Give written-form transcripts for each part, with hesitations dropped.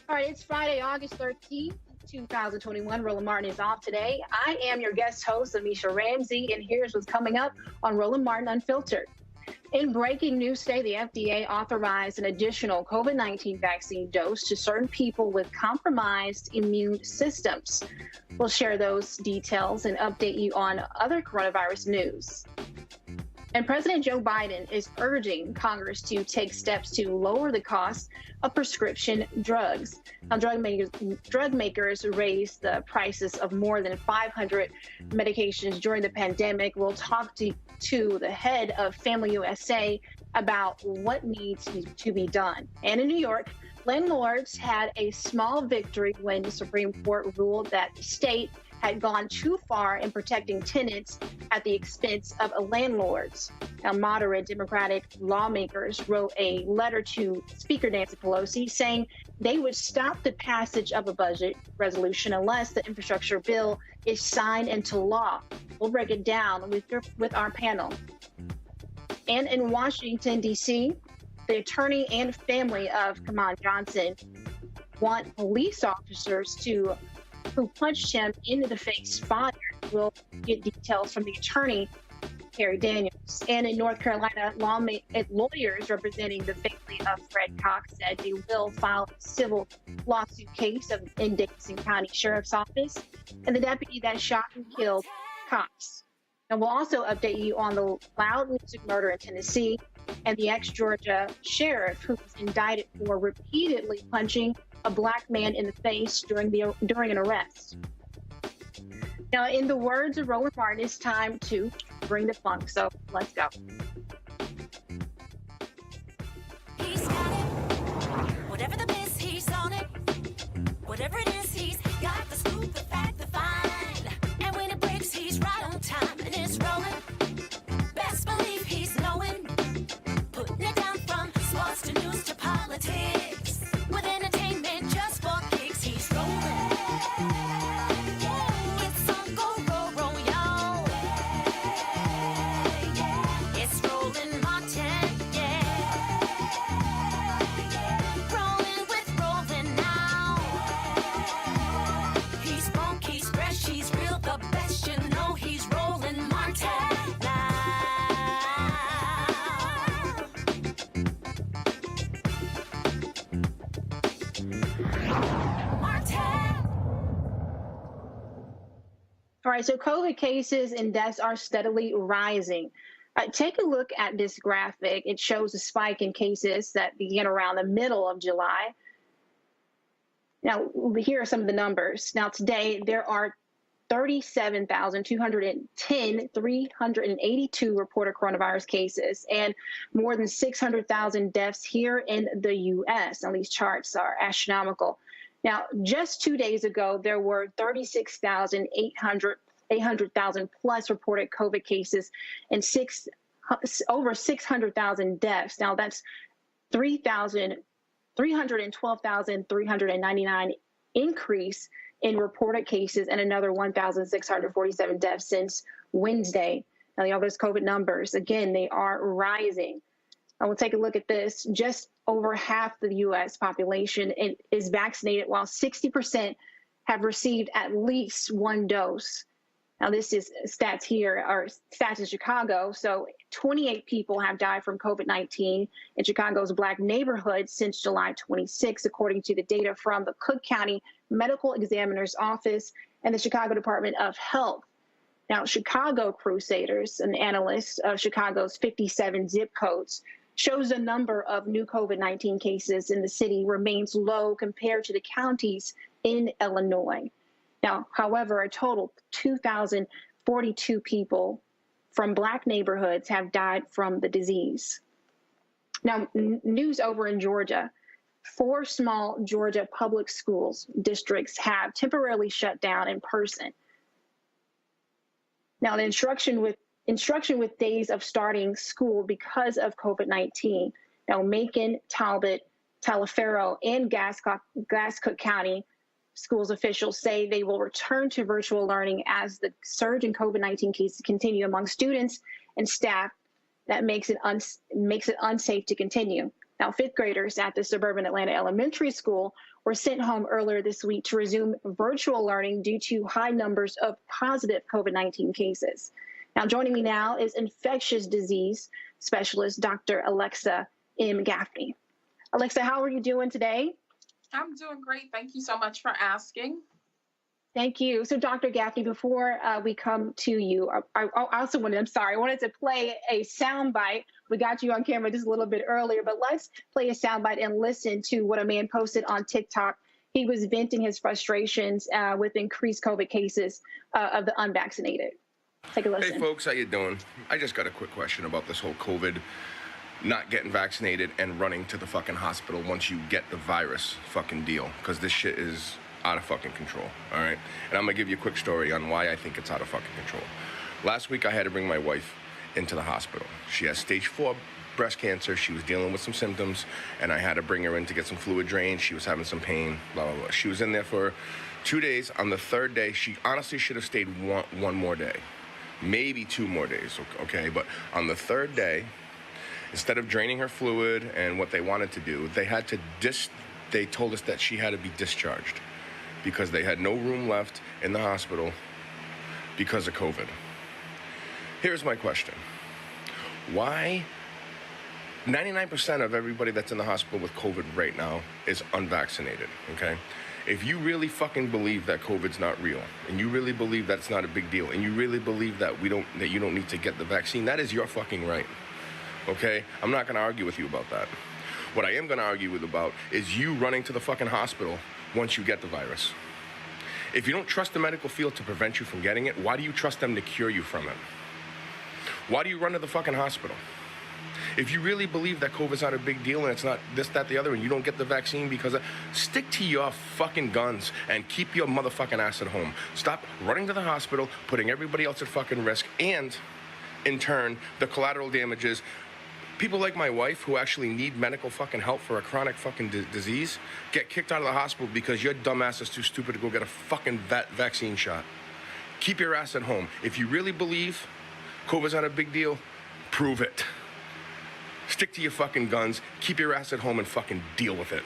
All right, it's Friday, August 13th, 2021. Roland Martin is off today. I am your guest host, Amisha Ramsey, and here's what's coming up on Roland Martin Unfiltered. In breaking news today, the FDA authorized an additional COVID-19 vaccine dose to certain people with compromised immune systems. We'll share those details and update you on other coronavirus news. And President Joe Biden is urging Congress to take steps to lower the cost of prescription drugs. Now, drug makers raised the prices of more than 500 medications during the pandemic. We'll talk to the head of Family USA about what needs to be done. And in New York, landlords had a small victory when the Supreme Court ruled that the state had gone too far in protecting tenants at the expense of landlords. Now, moderate Democratic lawmakers wrote a letter to Speaker Nancy Pelosi saying they would stop the passage of a budget resolution unless the infrastructure bill is signed into law. We'll break it down with our panel. And in Washington, D.C., the attorney and family of Kamon Johnson want police officers who punched him into the face fired. We'll get details from the attorney, Terry Daniels. And in North Carolina, lawyers representing the family of Fred Cox said they will file a civil lawsuit case in Dickinson County Sheriff's Office and the deputy that shot and killed Cox. And we'll also update you on the loud music murder in Tennessee and the ex-Georgia sheriff who was indicted for repeatedly punching a black man in the face during an arrest. Now, in the words of Roland Martin, it's time to bring the funk. So let's go. He's got it. Whatever the miss, he's on it. Whatever it is, he's got the scoop, the fact, the find. And when it breaks, he's right on time and it's rolling. Best believe he's knowing. Putting it down from sports to news to politics. With entertainment just for kicks, he's rolling. It's on go, y'all. It's Roland Martin, yeah. Rolling with Roland now. He's funk, he's fresh, he's real, the best, you know he's Roland Martin now. All right, so COVID cases and deaths are steadily rising. Take a look at this graphic. It shows a spike in cases that began around the middle of July. Now, here are some of the numbers. Now, today, there are 382 reported coronavirus cases and more than 600,000 deaths here in the U.S. Now, these charts are astronomical. Now, just 2 days ago, there were 800,000 plus reported COVID cases and over 600,000 deaths. Now, that's 312,399 increase in reported cases and another 1,647 deaths since Wednesday. Now, those COVID numbers, again, they are rising. I will take a look at this. Just over half the U.S. population is vaccinated, while 60% have received at least one dose. Now, this is stats here, or stats in Chicago. So 28 people have died from COVID-19 in Chicago's Black neighborhood since July 26, according to the data from the Cook County Medical Examiner's Office and the Chicago Department of Health. Now, Chicago Crusaders, an analyst of Chicago's 57 zip codes, shows the number of new COVID-19 cases in the city remains low compared to the counties in Illinois. Now, however, a total 2,042 people from Black neighborhoods have died from the disease. Now, news over in Georgia. 4 small Georgia public schools districts have temporarily shut down in person. Now, the instruction with days of starting school because of COVID-19. Now, Macon, Talbot, Taliaferro, and Gascook County schools officials say they will return to virtual learning as the surge in COVID-19 cases continue among students and staff. That makes it unsafe to continue. Now, 5th graders at the suburban Atlanta Elementary School were sent home earlier this week to resume virtual learning due to high numbers of positive COVID-19 cases. Now, joining me now is infectious disease specialist, Dr. Alexa M. Gaffney. Alexa, how are you doing today? I'm doing great. Thank you so much for asking. Thank you. So, Dr. Gaffney, before we come to you, I also wanted to play a soundbite. We got you on camera just a little bit earlier, but let's play a soundbite and listen to what a man posted on TikTok. He was venting his frustrations with increased COVID cases of the unvaccinated. Take a listen. Hey, folks, how you doing? I just got a quick question about this whole COVID, not getting vaccinated and running to the fucking hospital once you get the virus fucking deal, because this shit is out of fucking control, all right? And I'm gonna give you a quick story on why I think it's out of fucking control. Last week, I had to bring my wife into the hospital. She has stage 4 breast cancer. She was dealing with some symptoms, and I had to bring her in to get some fluid drained. She was having some pain, blah, blah, blah. She was in there for 2 days. On the 3rd day, she honestly should have stayed one more day, maybe 2 more days, okay? But on the 3rd day, instead of draining her fluid and what they wanted to do, they told us that she had to be discharged because they had no room left in the hospital because of COVID. Here's my question. Why 99% of everybody that's in the hospital with COVID right now is unvaccinated, okay? If you really fucking believe that COVID's not real, and you really believe that it's not a big deal, and you really believe that you don't need to get the vaccine, that is your fucking right, okay? I'm not gonna argue with you about that. What I am gonna argue about is you running to the fucking hospital once you get the virus. If you don't trust the medical field to prevent you from getting it, why do you trust them to cure you from it? Why do you run to the fucking hospital? If you really believe that COVID's not a big deal and it's not this, that, the other, and you don't get the vaccine because stick to your fucking guns and keep your motherfucking ass at home. Stop running to the hospital, putting everybody else at fucking risk, and in turn, the collateral damages. People like my wife who actually need medical fucking help for a chronic fucking disease get kicked out of the hospital because your dumb ass is too stupid to go get a fucking vaccine shot. Keep your ass at home. If you really believe COVID's not a big deal, prove it. Stick to your fucking guns, keep your ass at home, and fucking deal with it.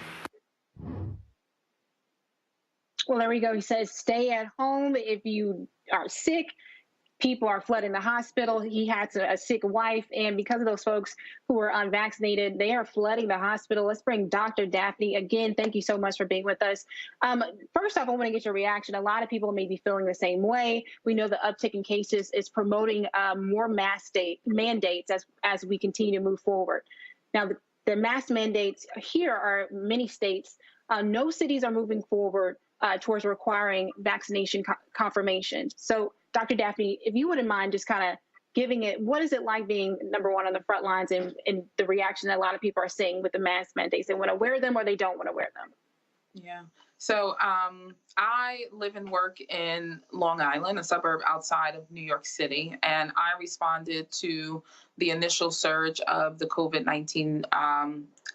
Well, there we go. He says, stay at home if you are sick. People are flooding the hospital. He had a sick wife, and because of those folks who are unvaccinated, they are flooding the hospital. Let's bring Dr. Daphne. Again, thank you so much for being with us. First off, I want to get your reaction. A lot of people may be feeling the same way. We know the uptick in cases is promoting more mask mandates as we continue to move forward. Now, the mask mandates here are many states. No cities are moving forward towards requiring vaccination confirmation. So, Dr. Daphne, if you wouldn't mind just kind of giving it, what is it like being number one on the front lines and the reaction that a lot of people are seeing with the mask mandates? They want to wear them or they don't want to wear them. Yeah. So I live and work in Long Island, a suburb outside of New York City, and I responded to the initial surge of the COVID-19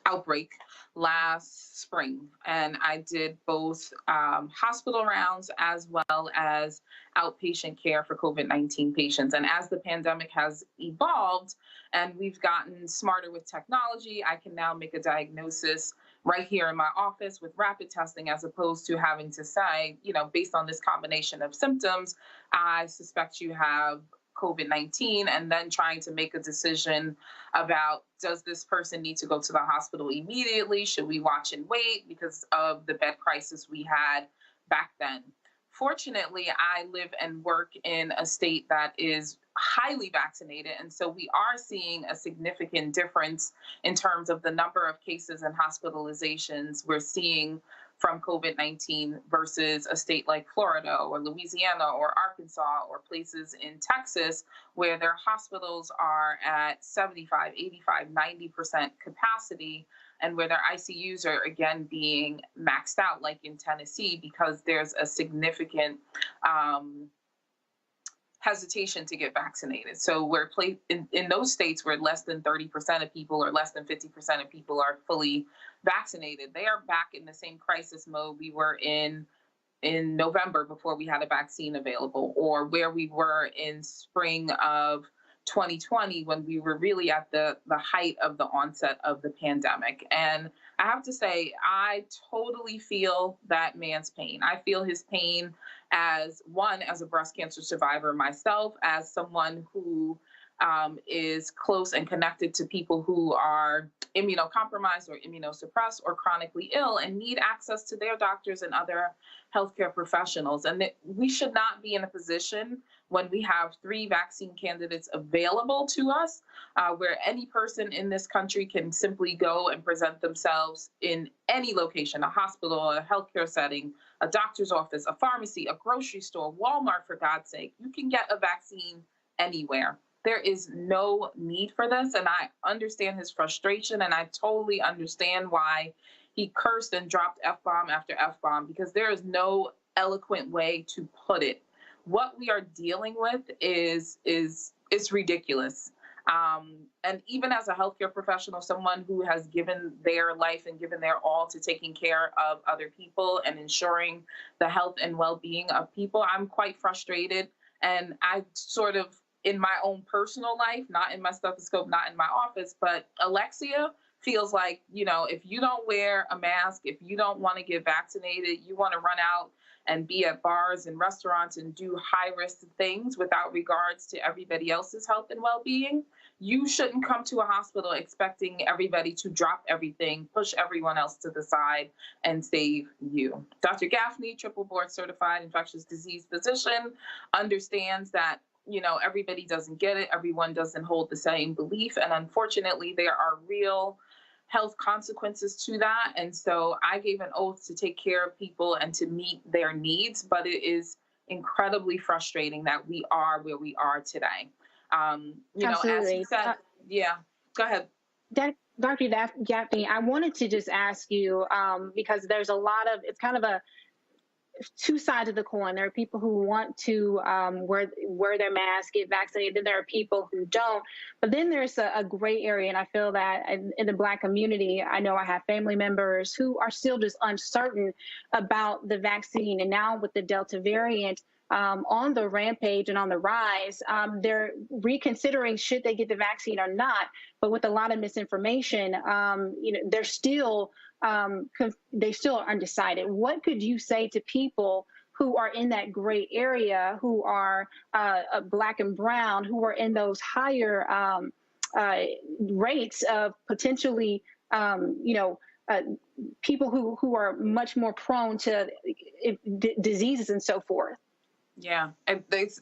outbreak last spring. And I did both hospital rounds as well as outpatient care for COVID-19 patients. And as the pandemic has evolved and we've gotten smarter with technology, I can now make a diagnosis right here in my office with rapid testing, as opposed to having to say, based on this combination of symptoms, I suspect you have COVID-19, and then trying to make a decision about, does this person need to go to the hospital immediately? Should we watch and wait because of the bed crisis we had back then? Fortunately, I live and work in a state that is highly vaccinated, and so we are seeing a significant difference in terms of the number of cases and hospitalizations. We're seeing from COVID-19 versus a state like Florida or Louisiana or Arkansas or places in Texas where their hospitals are at 75, 85, 90% capacity, and where their ICUs are again being maxed out, like in Tennessee, because there's a significant hesitation to get vaccinated. So we're in those states where less than 30% of people or less than 50% of people are fully vaccinated, they are back in the same crisis mode we were in November before we had a vaccine available, or where we were in spring of 2020 when we were really at the height of the onset of the pandemic. And I have to say, I totally feel that man's pain. I feel his pain as a breast cancer survivor myself, as someone who is close and connected to people who are immunocompromised or immunosuppressed or chronically ill and need access to their doctors and other healthcare professionals. And that we should not be in a position when we have 3 vaccine candidates available to us, where any person in this country can simply go and present themselves in any location, a hospital, a healthcare setting, a doctor's office, a pharmacy, a grocery store, Walmart, for God's sake. You can get a vaccine anywhere. There is no need for this, and I understand his frustration, and I totally understand why he cursed and dropped F-bomb after F-bomb, because there is no eloquent way to put it. What we are dealing with is ridiculous. And even as a healthcare professional, someone who has given their life and given their all to taking care of other people and ensuring the health and well-being of people, I'm quite frustrated. And I sort of, in my own personal life, not in my stethoscope, not in my office, but Alexia feels like, if you don't wear a mask, if you don't want to get vaccinated, you want to run out and be at bars and restaurants and do high-risk things without regards to everybody else's health and well-being, you shouldn't come to a hospital expecting everybody to drop everything, push everyone else to the side, and save you. Dr. Gaffney, triple board certified infectious disease physician, understands that everybody doesn't get it. Everyone doesn't hold the same belief. And unfortunately, there are real health consequences to that. And so I gave an oath to take care of people and to meet their needs. But it is incredibly frustrating that we are where we are today. Absolutely. As he said, yeah, go ahead. Dr. Gaffney, I wanted to just ask you, because there's it's kind of a 2 sides of the coin. There are people who want to wear their mask, get vaccinated. Then there are people who don't. But then there's a gray area, and I feel that in the Black community, I know I have family members who are still just uncertain about the vaccine. And now with the Delta variant on the rampage and on the rise, they're reconsidering should they get the vaccine or not. But with a lot of misinformation, they're still they still are undecided. What could you say to people who are in that gray area, who are Black and brown, who are in those higher rates of potentially, people who are much more prone to diseases and so forth? Yeah, and that's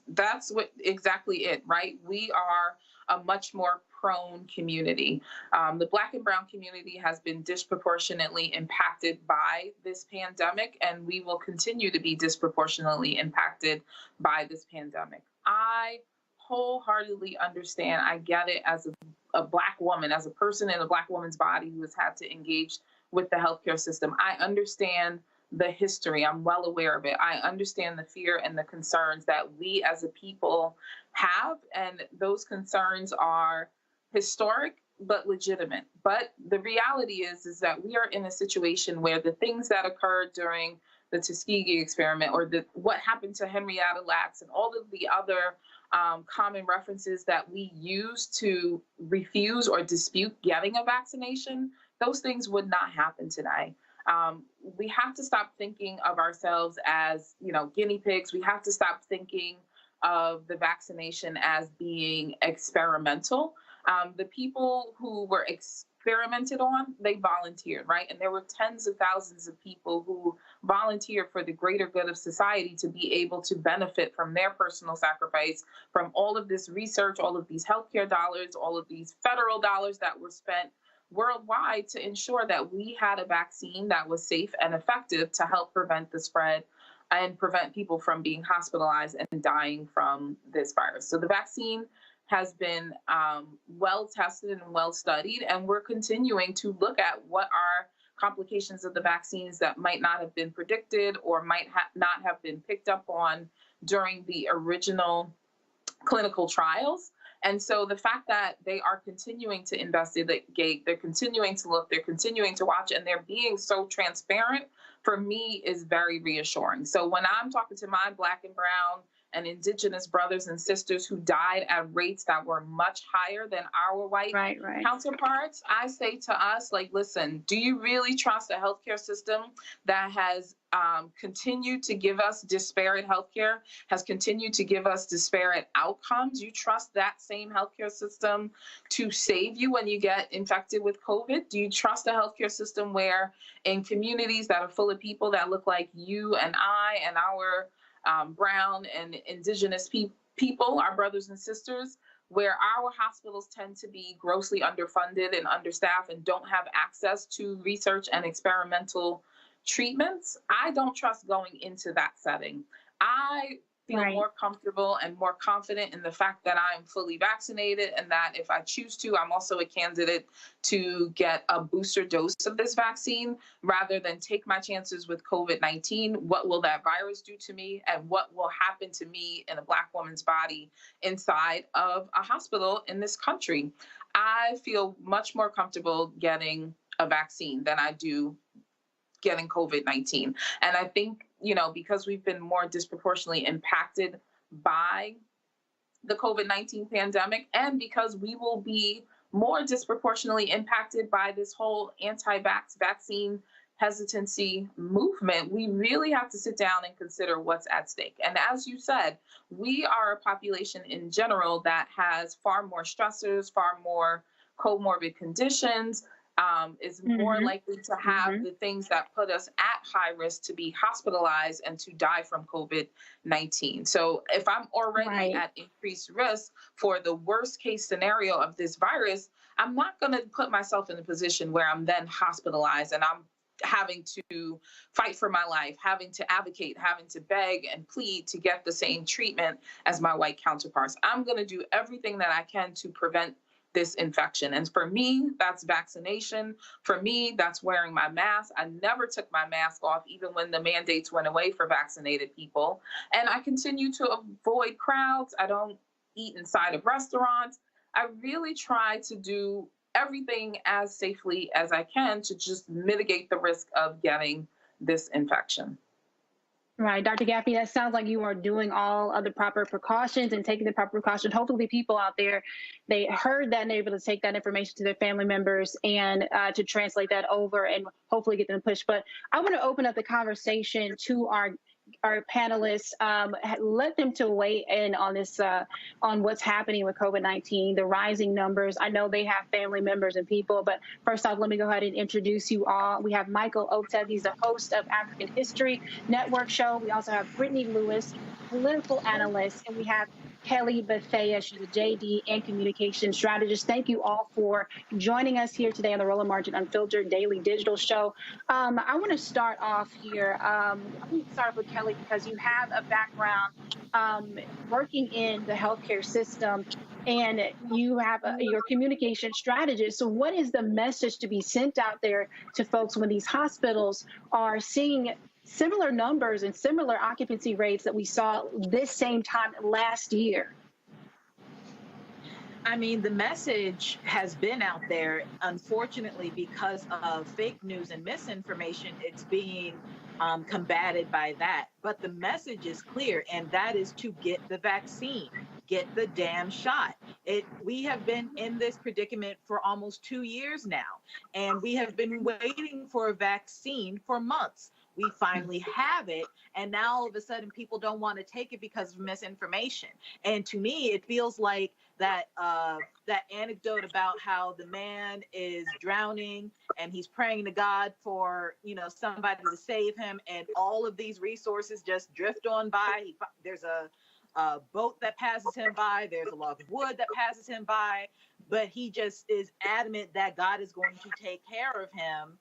exactly it, right? We are a much more prone community. The Black and brown community has been disproportionately impacted by this pandemic, and we will continue to be disproportionately impacted by this pandemic. I wholeheartedly understand. I get it as a Black woman, as a person in a Black woman's body who has had to engage with the healthcare system. I understand the history. I'm well aware of it. I understand the fear and the concerns that we as a people have, and those concerns are historic but legitimate. But the reality is that we are in a situation where the things that occurred during the Tuskegee experiment, or what happened to Henrietta Lacks, and all of the other common references that we use to refuse or dispute getting a vaccination, those things would not happen today. We have to stop thinking of ourselves as, guinea pigs. We have to stop thinking of the vaccination as being experimental. The people who were experimented on, they volunteered, right? And there were tens of thousands of people who volunteered for the greater good of society to be able to benefit from their personal sacrifice, from all of this research, all of these healthcare dollars, all of these federal dollars that were spent worldwide to ensure that we had a vaccine that was safe and effective to help prevent the spread and prevent people from being hospitalized and dying from this virus. So the vaccine has been well tested and well studied, and we're continuing to look at what are complications of the vaccines that might not have been predicted or might not have been picked up on during the original clinical trials. And so the fact that they are continuing to investigate, they're continuing to look, they're continuing to watch, and they're being so transparent, for me, is very reassuring. So when I'm talking to my Black and Brown and Indigenous brothers and sisters who died at rates that were much higher than our white counterparts, I say to us, like, listen, do you really trust a healthcare system that has continued to give us disparate healthcare, has continued to give us disparate outcomes? You trust that same healthcare system to save you when you get infected with COVID? Do you trust a healthcare system where in communities that are full of people that look like you and I and our brown and indigenous people, our brothers and sisters, where our hospitals tend to be grossly underfunded and understaffed and don't have access to research and experimental treatments, I don't trust going into that setting. I feel more comfortable and more confident in the fact that I'm fully vaccinated, and that if I choose to, I'm also a candidate to get a booster dose of this vaccine rather than take my chances with COVID-19. What will that virus do to me, and what will happen to me in a Black woman's body inside of a hospital in this country? I feel much more comfortable getting a vaccine than I do getting COVID-19. And I think, because we've been more disproportionately impacted by the COVID-19 pandemic, and because we will be more disproportionately impacted by this whole anti-vax vaccine hesitancy movement, we really have to sit down and consider what's at stake. And as you said, we are a population in general that has far more stressors, far more comorbid conditions, is more likely to have the things that put us at high risk to be hospitalized and to die from COVID-19. So if I'm already at increased risk for the worst case scenario of this virus, I'm not going to put myself in a position where I'm then hospitalized and I'm having to fight for my life, having to advocate, having to beg and plead to get the same treatment as my white counterparts. I'm going to do everything that I can to prevent this infection. And for me, that's vaccination. For me, that's wearing my mask. I never took my mask off, even when the mandates went away for vaccinated people. And I continue to avoid crowds. I don't eat inside of restaurants. I really try to do everything as safely as I can to just mitigate the risk of getting this infection. Right, Dr. Gaffney, that sounds like you are doing all of the proper precautions and taking the proper precautions. Hopefully people out there, they heard that and they're able to take that information to their family members and to translate that over and hopefully get them pushed. But I want to open up the conversation to our panelists, let them to weigh in on this, on what's happening with COVID-19, the rising numbers. I know they have family members and people, but first off, let me go ahead and introduce you all. We have Michael Otev. He's the host of African History Network show. We also have Brittany Lewis, political analyst, and we have Kelly Bethea. She's a JD and communication strategist. Thank you all for joining us here today on the Roland Martin Unfiltered Daily Digital Show. I want to start off here. I'm going to start with Kelly because you have a background working in the healthcare system, and you have your communication strategist. So what is the message to be sent out there to folks when these hospitals are seeing similar numbers and similar occupancy rates that we saw this same time last year? I mean, the message has been out there. Unfortunately, because of fake news and misinformation, it's being combated by that. But the message is clear, and that is to get the vaccine, get the damn shot. We have been in this predicament for almost 2 years now, and we have been waiting for a vaccine for months. We finally have it, and now all of a sudden people don't want to take it because of misinformation. And to me, it feels like that anecdote about how the man is drowning and he's praying to God for, somebody to save him, and all of these resources just drift on by. There's a boat that passes him by. There's a log of wood that passes him by. but he just is adamant that God is going to take care of him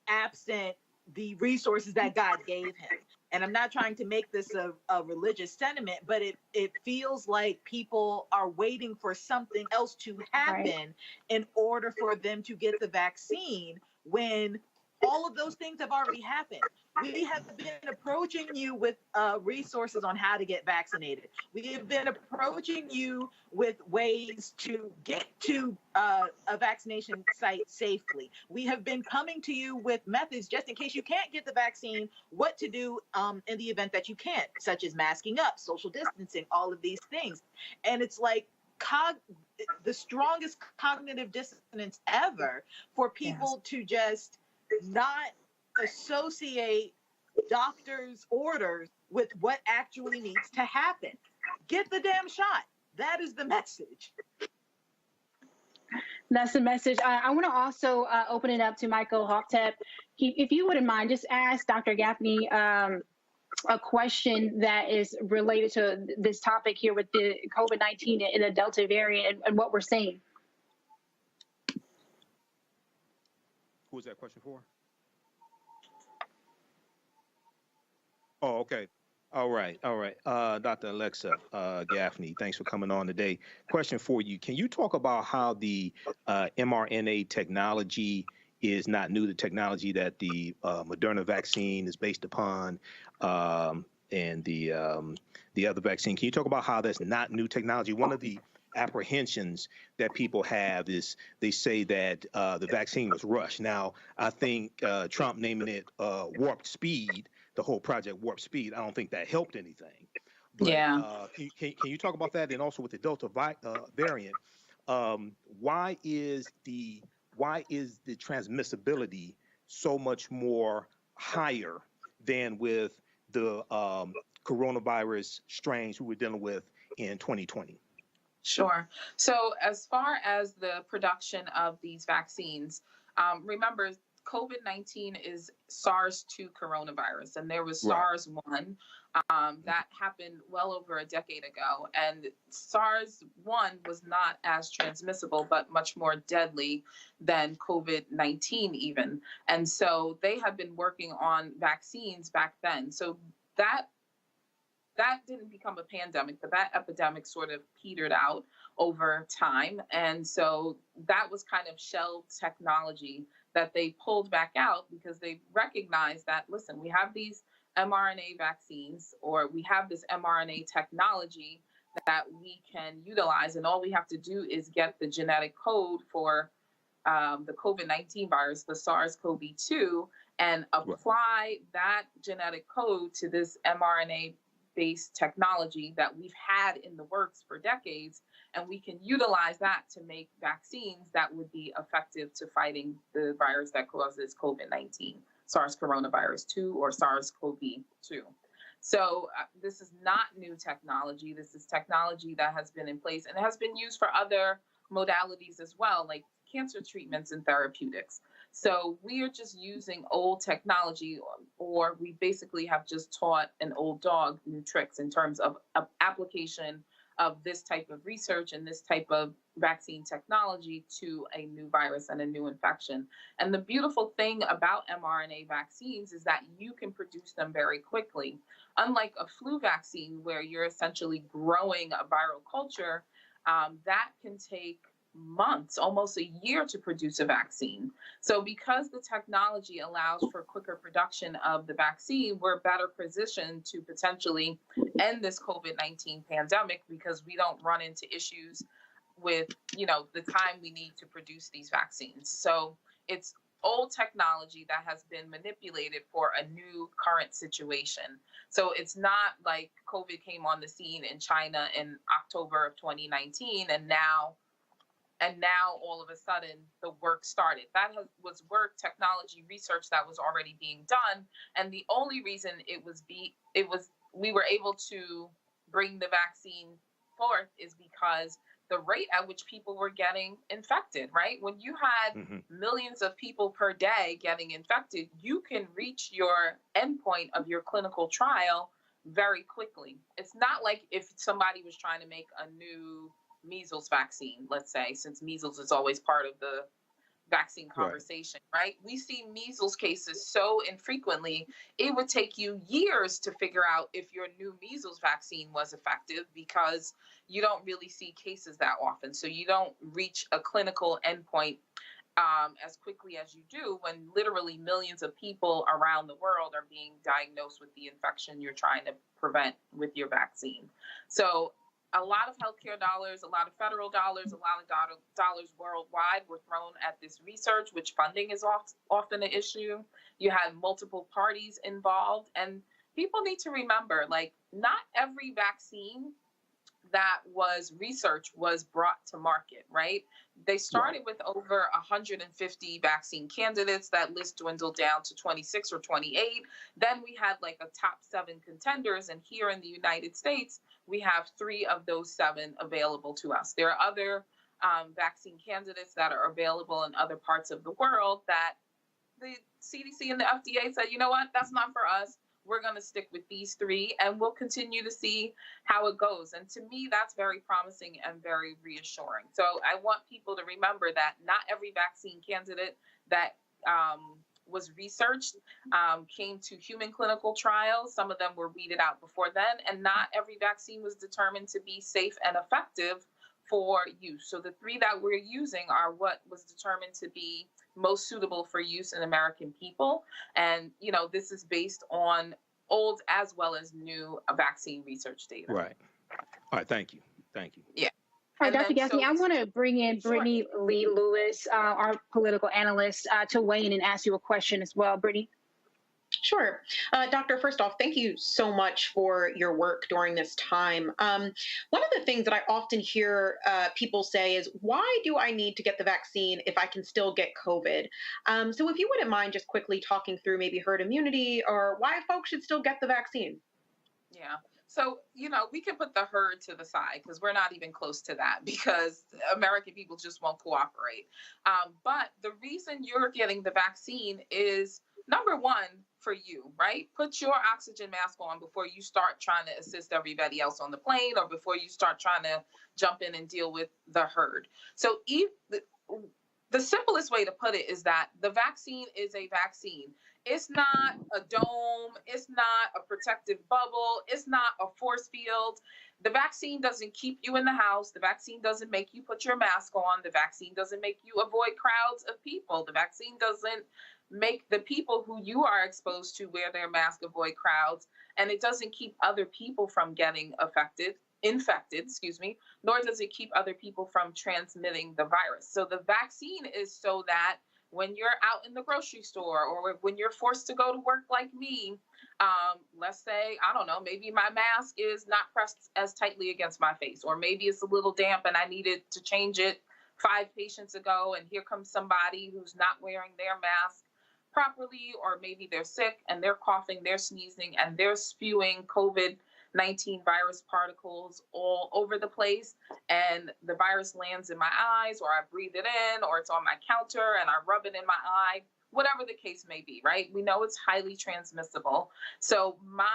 absent the resources that God gave him. And I'm not trying to make this a religious sentiment, but it feels like people are waiting for something else to happen in order for them to get the vaccine, when all of those things have already happened. We have been approaching you with resources on how to get vaccinated. We have been approaching you with ways to get to a vaccination site safely. We have been coming to you with methods, just in case you can't get the vaccine, what to do in the event that you can't, such as masking up, social distancing, all of these things. And it's like the strongest cognitive dissonance ever for people to just not associate doctors' orders with what actually needs to happen. Get the damn shot. That is the message. That's the message. I want to also open it up to Michael Hoftep. If you wouldn't mind, just ask Dr. Gaffney a question that is related to this topic here with the COVID-19 and the Delta variant and what we're seeing. Who was that question for? Oh, okay. All right. Dr. Alexa Gaffney, thanks for coming on today. Question for you. Can you talk about how the mRNA technology is not new, the technology that the Moderna vaccine is based upon, and the other vaccine? Can you talk about how that's not new technology? One of the apprehensions that people have is they say that the vaccine was rushed. Now, I think Trump naming it warp speed, the whole project warp speed, I don't think that helped anything. But, can you talk about that? And also with the Delta variant, why is the transmissibility so much more higher than with the coronavirus strains we were dealing with in 2020? Sure. So as far as the production of these vaccines, remember, COVID-19 is SARS-2 coronavirus, and there was SARS-1 that happened well over a decade ago. And SARS-1 was not as transmissible, but much more deadly than COVID-19 even. And so they have been working on vaccines back then. So that didn't become a pandemic, but that epidemic sort of petered out over time. And so that was kind of shelved technology that they pulled back out because they recognized that, listen, we have these mRNA vaccines, or we have this mRNA technology that we can utilize, and all we have to do is get the genetic code for the COVID-19 virus, the SARS-CoV-2, and apply that genetic code to this mRNA-based technology that we've had in the works for decades, and we can utilize that to make vaccines that would be effective to fighting the virus that causes COVID-19, SARS coronavirus 2 or SARS-CoV-2. So this is not new technology. This is technology that has been in place and has been used for other modalities as well, like cancer treatments and therapeutics. So we are just using old technology, or we basically have just taught an old dog new tricks in terms of application of this type of research and this type of vaccine technology to a new virus and a new infection. And the beautiful thing about mRNA vaccines is that you can produce them very quickly. Unlike a flu vaccine, where you're essentially growing a viral culture, that can take months, almost a year to produce a vaccine. So because the technology allows for quicker production of the vaccine, we're better positioned to potentially end this COVID-19 pandemic because we don't run into issues with, the time we need to produce these vaccines. So it's old technology that has been manipulated for a new current situation. So it's not like COVID came on the scene in China in October of 2019 and now all of a sudden the work started. That was work, technology, research that was already being done. And the only reason we were able to bring the vaccine forth is because the rate at which people were getting infected, right? When you had millions of people per day getting infected, you can reach your endpoint of your clinical trial very quickly. It's not like if somebody was trying to make a new measles vaccine, let's say, since measles is always part of the vaccine conversation, right? We see measles cases so infrequently, it would take you years to figure out if your new measles vaccine was effective because you don't really see cases that often. So you don't reach a clinical endpoint as quickly as you do when literally millions of people around the world are being diagnosed with the infection you're trying to prevent with your vaccine. So a lot of healthcare dollars, a lot of federal dollars, a lot of dollars worldwide were thrown at this research, which funding is often an issue. You had multiple parties involved, and people need to remember, like, not every vaccine that was researched was brought to market, right? They started with over 150 vaccine candidates. That list dwindled down to 26 or 28. Then we had like a top 7 contenders. And here in the United States, we have 3 of those 7 available to us. There are other vaccine candidates that are available in other parts of the world that the CDC and the FDA said, you know what, that's not for us. We're going to stick with these 3, and we'll continue to see how it goes. And to me, that's very promising and very reassuring. So I want people to remember that not every vaccine candidate that was researched came to human clinical trials. Some of them were weeded out before then, and not every vaccine was determined to be safe and effective for use. So the 3 that we're using are what was determined to be most suitable for use in American people. And, you know, this is based on old as well as new vaccine research data. Right. All right. Thank you. Thank you. Yeah. All right, Dr. Gaffney, I want to bring in Brittany Lee Lewis, our political analyst, to weigh in and ask you a question as well. Brittany. Sure. Doctor, first off, thank you so much for your work during this time. One of the things that I often hear people say is, why do I need to get the vaccine if I can still get COVID? So if you wouldn't mind just quickly talking through maybe herd immunity or why folks should still get the vaccine. Yeah. So, you know, we can put the herd to the side because we're not even close to that because American people just won't cooperate. But the reason you're getting the vaccine is, number one, for you, right? Put your oxygen mask on before you start trying to assist everybody else on the plane or before you start trying to jump in and deal with the herd. So the simplest way to put it is that the vaccine is a vaccine. It's not a dome. It's not a protective bubble. It's not a force field. The vaccine doesn't keep you in the house. The vaccine doesn't make you put your mask on. The vaccine doesn't make you avoid crowds of people. The vaccine doesn't make the people who you are exposed to wear their mask, avoid crowds, and it doesn't keep other people from getting infected, nor does it keep other people from transmitting the virus. So the vaccine is so that when you're out in the grocery store or when you're forced to go to work like me, let's say, I don't know, maybe my mask is not pressed as tightly against my face, or maybe it's a little damp and I needed to change it 5 patients ago, and here comes somebody who's not wearing their mask properly, or maybe they're sick and they're coughing, they're sneezing, and they're spewing COVID-19 virus particles all over the place, and the virus lands in my eyes, or I breathe it in, or it's on my counter and I rub it in my eye, whatever the case may be, right? We know it's highly transmissible. So my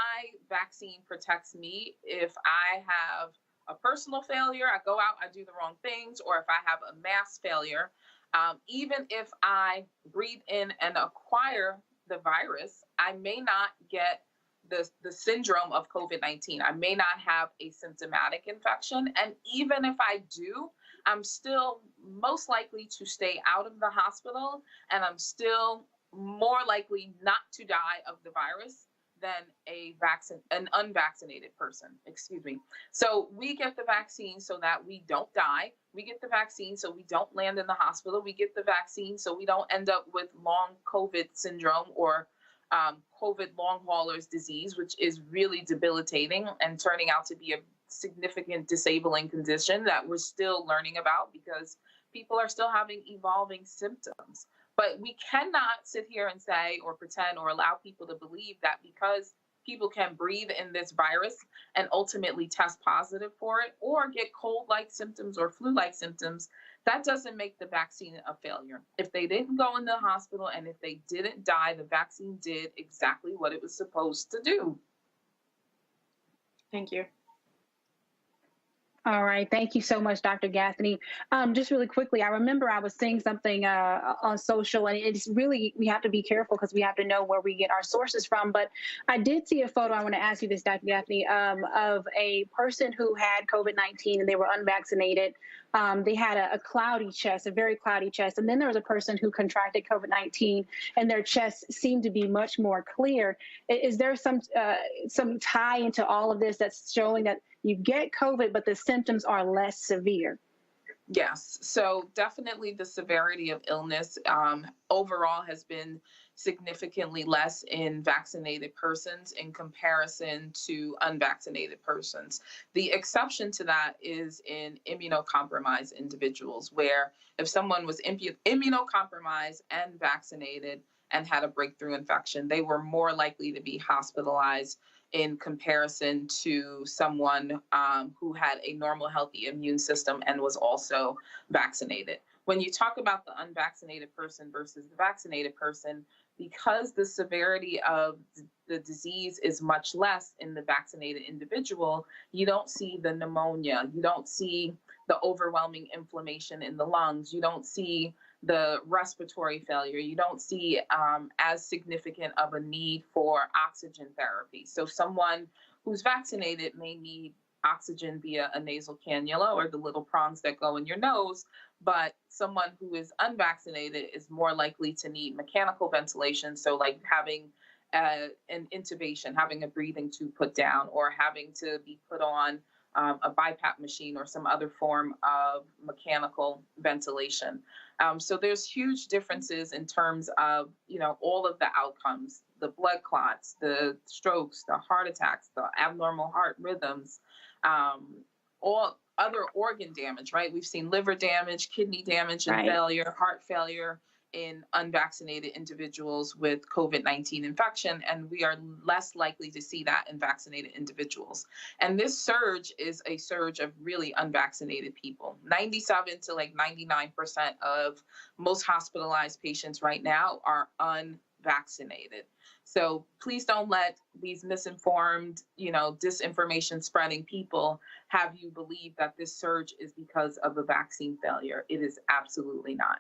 vaccine protects me if I have a personal failure, I go out, I do the wrong things, or if I have a mass failure. Even if I breathe in and acquire the virus, I may not get the syndrome of COVID-19. I may not have a symptomatic infection. And even if I do, I'm still most likely to stay out of the hospital, and I'm still more likely not to die of the virus than an unvaccinated person, So we get the vaccine so that we don't die. We get the vaccine so we don't land in the hospital. We get the vaccine so we don't end up with long COVID syndrome or COVID long haulers disease, which is really debilitating and turning out to be a significant disabling condition that we're still learning about because people are still having evolving symptoms. But we cannot sit here and say or pretend or allow people to believe that because people can breathe in this virus and ultimately test positive for it or get cold-like symptoms or flu-like symptoms, that doesn't make the vaccine a failure. If they didn't go in the hospital and if they didn't die, the vaccine did exactly what it was supposed to do. Thank you. All right. Thank you so much, Dr. Gaffney. Just really quickly, I remember I was seeing something on social, and it's really, we have to be careful because we have to know where we get our sources from. But I did see a photo, I want to ask you this, Dr. Gaffney, of a person who had COVID-19 and they were unvaccinated. They had a cloudy chest, a very cloudy chest. And then there was a person who contracted COVID-19 and their chest seemed to be much more clear. Is there some tie into all of this that's showing that you get COVID, but the symptoms are less severe? Yes. So definitely the severity of illness overall has been significantly less in vaccinated persons in comparison to unvaccinated persons. The exception to that is in immunocompromised individuals, where if someone was immunocompromised and vaccinated and had a breakthrough infection, they were more likely to be hospitalized in comparison to someone who had a normal, healthy immune system and was also vaccinated. When you talk about the unvaccinated person versus the vaccinated person, because the severity of the disease is much less in the vaccinated individual, you don't see the pneumonia, you don't see the overwhelming inflammation in the lungs, you don't see the respiratory failure, you don't see as significant of a need for oxygen therapy. So someone who's vaccinated may need oxygen via a nasal cannula or the little prongs that go in your nose, but someone who is unvaccinated is more likely to need mechanical ventilation. So like having an intubation, having a breathing tube put down, or having to be put on a BiPAP machine or some other form of mechanical ventilation. So there's huge differences in terms of, all of the outcomes, the blood clots, the strokes, the heart attacks, the abnormal heart rhythms, all other organ damage, right? We've seen liver damage, kidney damage and failure, heart failure in unvaccinated individuals with COVID-19 infection, and we are less likely to see that in vaccinated individuals. And this surge is a surge of really unvaccinated people. 97 to like 99% of most hospitalized patients right now are unvaccinated. So please don't let these misinformed, disinformation spreading people have you believe that this surge is because of a vaccine failure. It is absolutely not.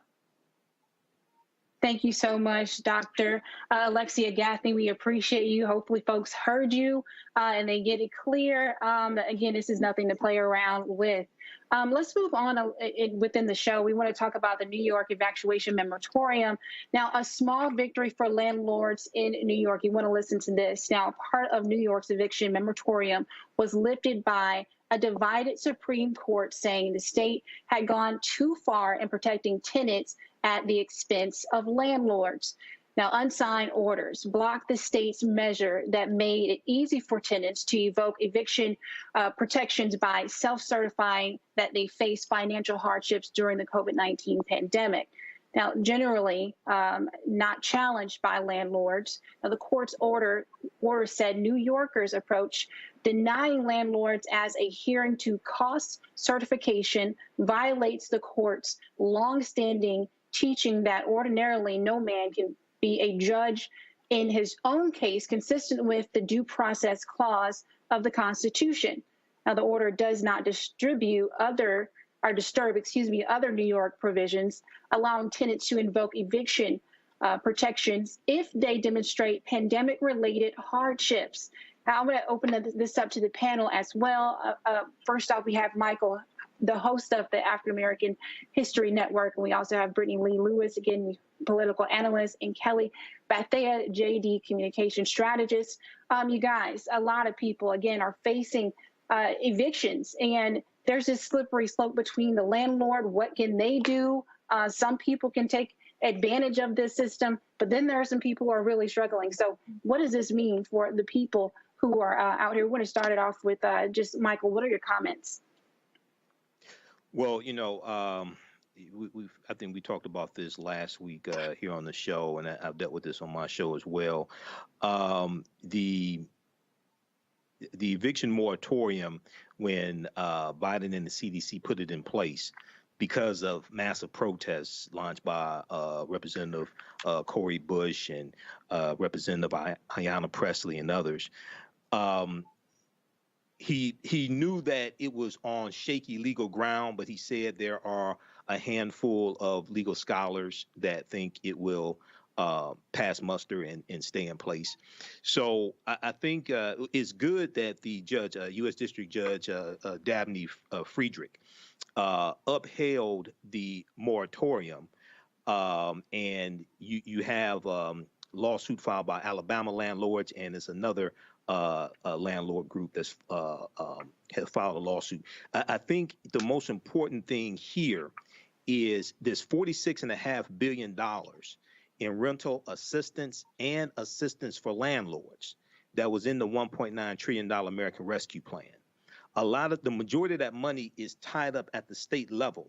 Thank you so much, Dr. Alexia Gaffney. We appreciate you. Hopefully folks heard you and they get it clear. Again, this is nothing to play around with. Let's move on within the show. We want to talk about the New York evacuation moratorium. Now, a small victory for landlords in New York. You want to listen to this. Now, part of New York's eviction moratorium was lifted by a divided Supreme Court saying the state had gone too far in protecting tenants at the expense of landlords. Now, unsigned orders blocked the state's measure that made it easy for tenants to evoke eviction protections by self-certifying that they face financial hardships during the COVID-19 pandemic. Now, generally not challenged by landlords. Now, the court's order said New Yorkers' approach denying landlords as adhering to cost certification violates the court's longstanding teaching that ordinarily no man can be a judge in his own case, consistent with the due process clause of the Constitution. Now, the order does not disturb other New York provisions, allowing tenants to invoke eviction protections if they demonstrate pandemic-related hardships. Now, I'm going to open this up to the panel as well. First off, we have Michael, the host of the African American History Network, and we also have Brittany Lee Lewis, again, political analyst, and Kelly Bethea, JD, communication strategist. You guys, a lot of people, again, are facing evictions, and there's this slippery slope between the landlord. What can they do? Some people can take advantage of this system, but then there are some people who are really struggling. So what does this mean for the people who are out here? We're going to start it off with just Michael. What are your comments? Well, I think we talked about this last week here on the show, and I've dealt with this on my show as well. The eviction moratorium, when Biden and the CDC put it in place because of massive protests launched by Representative Cori Bush and Representative Ayanna Pressley and others, he knew that it was on shaky legal ground, but he said there are a handful of legal scholars that think it will pass muster and stay in place. So I think it's good that the judge, U.S. District Judge Dabney Friedrich, upheld the moratorium, and you have lawsuit filed by Alabama landlords, and it's another landlord group that's has filed a lawsuit. I think the most important thing here is this $46.5 billion in rental assistance and assistance for landlords that was in the $1.9 trillion American Rescue Plan. The majority of that money is tied up at the state level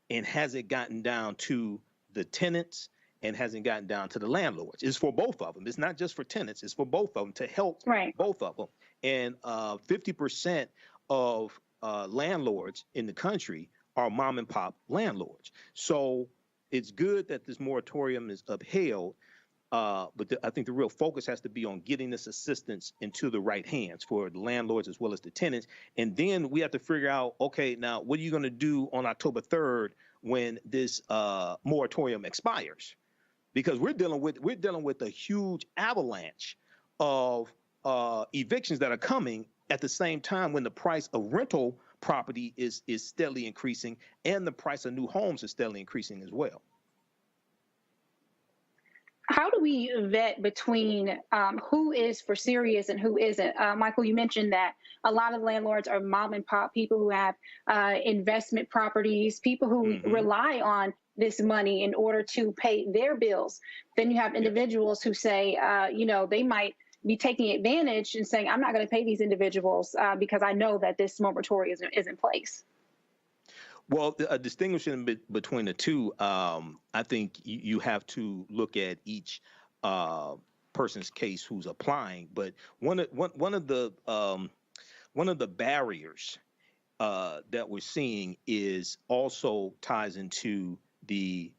and hasn't gotten down to the tenants and hasn't gotten down to the landlords. It's for both of them. It's not just for tenants. It's for both of them to help both of them. And 50% of landlords in the country are mom and pop landlords. So it's good that this moratorium is upheld, but I think the real focus has to be on getting this assistance into the right hands for the landlords as well as the tenants. And then we have to figure out, okay, now what are you going to do on October 3rd when this moratorium expires? Because we're dealing with a huge avalanche of evictions that are coming at the same time when the price of rental property is steadily increasing and the price of new homes is steadily increasing as well. How do we vet between who is for serious and who isn't? Michael, you mentioned that a lot of landlords are mom and pop, people who have investment properties, people who rely on this money in order to pay their bills. Then you have individuals who say, they might be taking advantage and saying, I'm not going to pay these individuals because I know that this moratorium is in place. Well, distinguishing between the two, I think you have to look at each person's case who's applying. But one of the barriers that we're seeing is also ties into the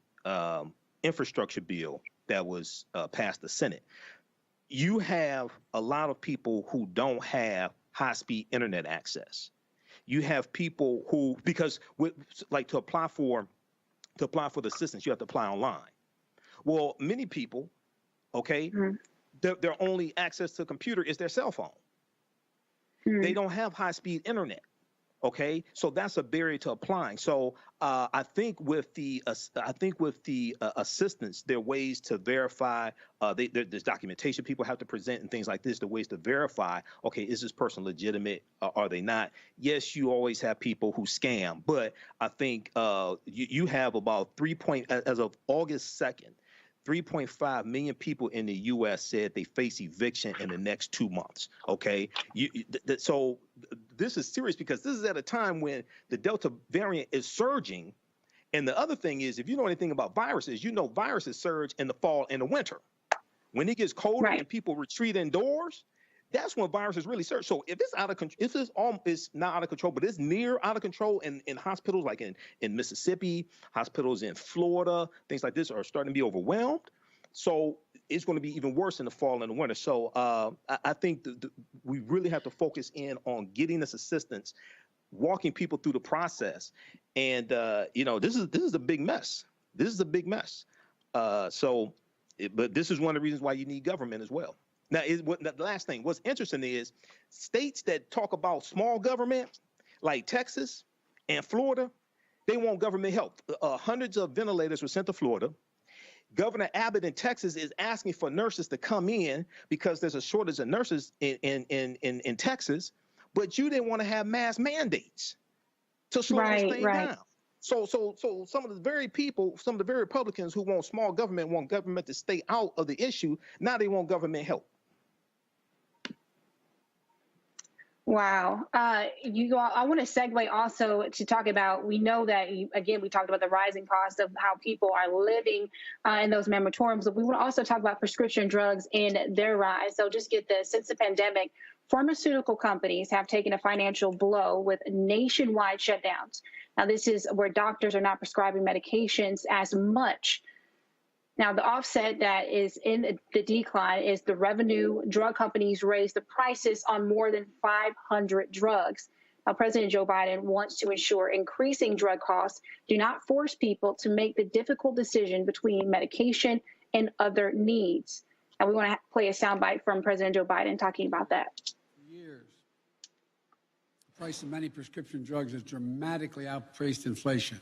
infrastructure bill that was passed the Senate. You have a lot of people who don't have high-speed internet access. You have people who, because to apply for the assistance, you have to apply online. Well, many people, their only access to a computer is their cell phone. They don't have high-speed internet. Okay, so that's a barrier to applying. So I think with the assistance, there are ways to verify. There's documentation people have to present and things like this. The ways to verify. Okay, is this person legitimate? Are they not? Yes, you always have people who scam, but I think you have about as of August 2nd. 3.5 million people in the U.S. said they face eviction in the next 2 months. Okay, so this is serious because this is at a time when the Delta variant is surging. And the other thing is, if you know anything about viruses, you know viruses surge in the fall and the winter. When it gets colder and people retreat indoors, that's when viruses really surge. So if it's out of control, if it's not out of control, but it's near out of control in hospitals like in Mississippi, hospitals in Florida, things like this are starting to be overwhelmed. So it's going to be even worse in the fall and the winter. So I think we really have to focus in on getting this assistance, walking people through the process. And, this is a big mess. This is a big mess. But this is one of the reasons why you need government as well. Now, the last thing, what's interesting is states that talk about small government, like Texas and Florida, they want government help. Hundreds of ventilators were sent to Florida. Governor Abbott in Texas is asking for nurses to come in because there's a shortage of nurses in Texas, but you didn't want to have mass mandates to slow this thing down. So some of the very Republicans who want small government want government to stay out of the issue. Now they want government help. Wow. I want to segue also to talk about, we know that, again, we talked about the rising cost of how people are living in those moratoriums, but we want to also talk about prescription drugs and their rise. So just get this, since the pandemic, pharmaceutical companies have taken a financial blow with nationwide shutdowns. Now, this is where doctors are not prescribing medications as much. Now, the offset that is in the decline is the revenue. Drug companies raise the prices on more than 500 drugs. Now, President Joe Biden wants to ensure increasing drug costs do not force people to make the difficult decision between medication and other needs. And we want to play a soundbite from President Joe Biden talking about that. For years, the price of many prescription drugs has dramatically outpaced inflation.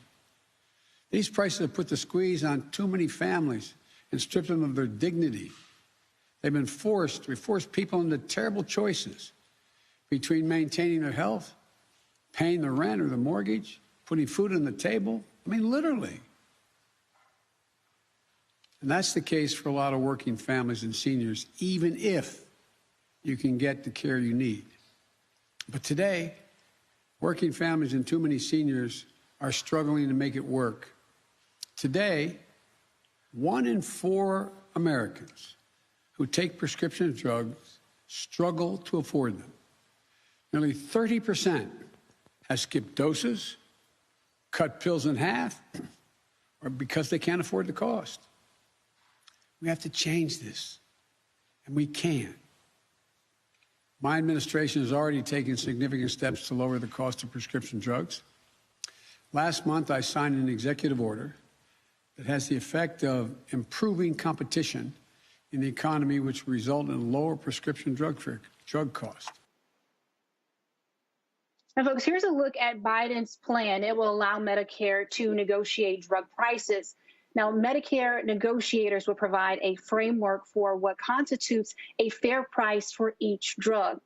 These prices have put the squeeze on too many families and stripped them of their dignity. They've been forced, we forced people into terrible choices between maintaining their health, paying the rent or the mortgage, putting food on the table. I mean, literally. And that's the case for a lot of working families and seniors, even if you can get the care you need. But today, working families and too many seniors are struggling to make it work. Today, 1 in 4 Americans who take prescription drugs struggle to afford them. Nearly 30% have skipped doses, cut pills in half, or because they can't afford the cost. We have to change this, and we can. My administration has already taken significant steps to lower the cost of prescription drugs. Last month, I signed an executive order that has the effect of improving competition in the economy, which will result in lower prescription drug costs. Now, folks, here's a look at Biden's plan. It will allow Medicare to negotiate drug prices. Now, Medicare negotiators will provide a framework for what constitutes a fair price for each drug.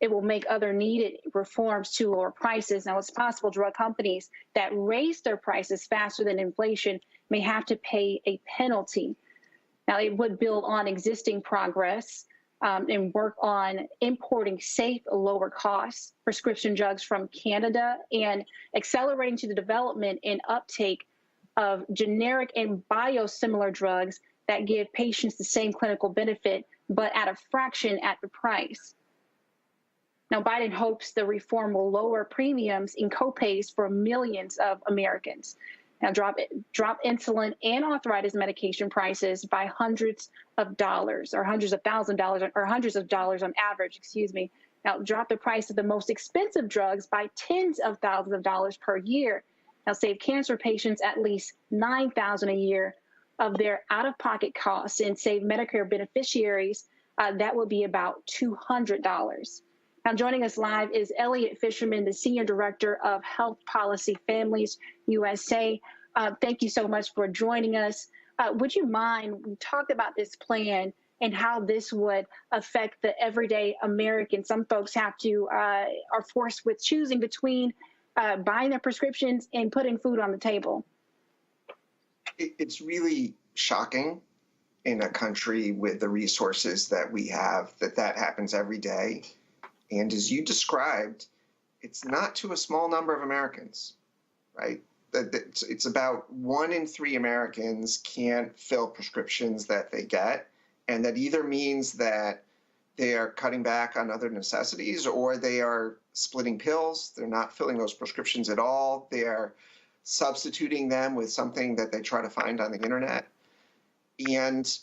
It will make other needed reforms to lower prices. Now, it's possible drug companies that raise their prices faster than inflation may have to pay a penalty. Now, it would build on existing progress and work on importing safe, lower cost prescription drugs from Canada and accelerating to the development and uptake of generic and biosimilar drugs that give patients the same clinical benefit, but at a fraction at the price. Now, Biden hopes the reform will lower premiums and copays for millions of Americans. Now, drop insulin and arthritis medication prices by hundreds of dollars, or hundreds of $1,000s, or hundreds of dollars on average, excuse me. Now, drop the price of the most expensive drugs by tens of thousands of dollars per year. Now, save cancer patients at least $9,000 a year of their out-of-pocket costs, and save Medicare beneficiaries, that would be about $200. Now, joining us live is Elliot Fisherman, the Senior Director of Health Policy Families USA. Thank you so much for joining us. Would you mind, we talked about this plan and how this would affect the everyday American. Some folks have to, are forced with choosing between buying their prescriptions and putting food on the table. It's really shocking in a country with the resources that we have that happens every day. And as you described, it's not to a small number of Americans, right? It's about 1 in 3 Americans can't fill prescriptions that they get. And that either means that they are cutting back on other necessities, or they are splitting pills. They're not filling those prescriptions at all. They are substituting them with something that they try to find on the internet. And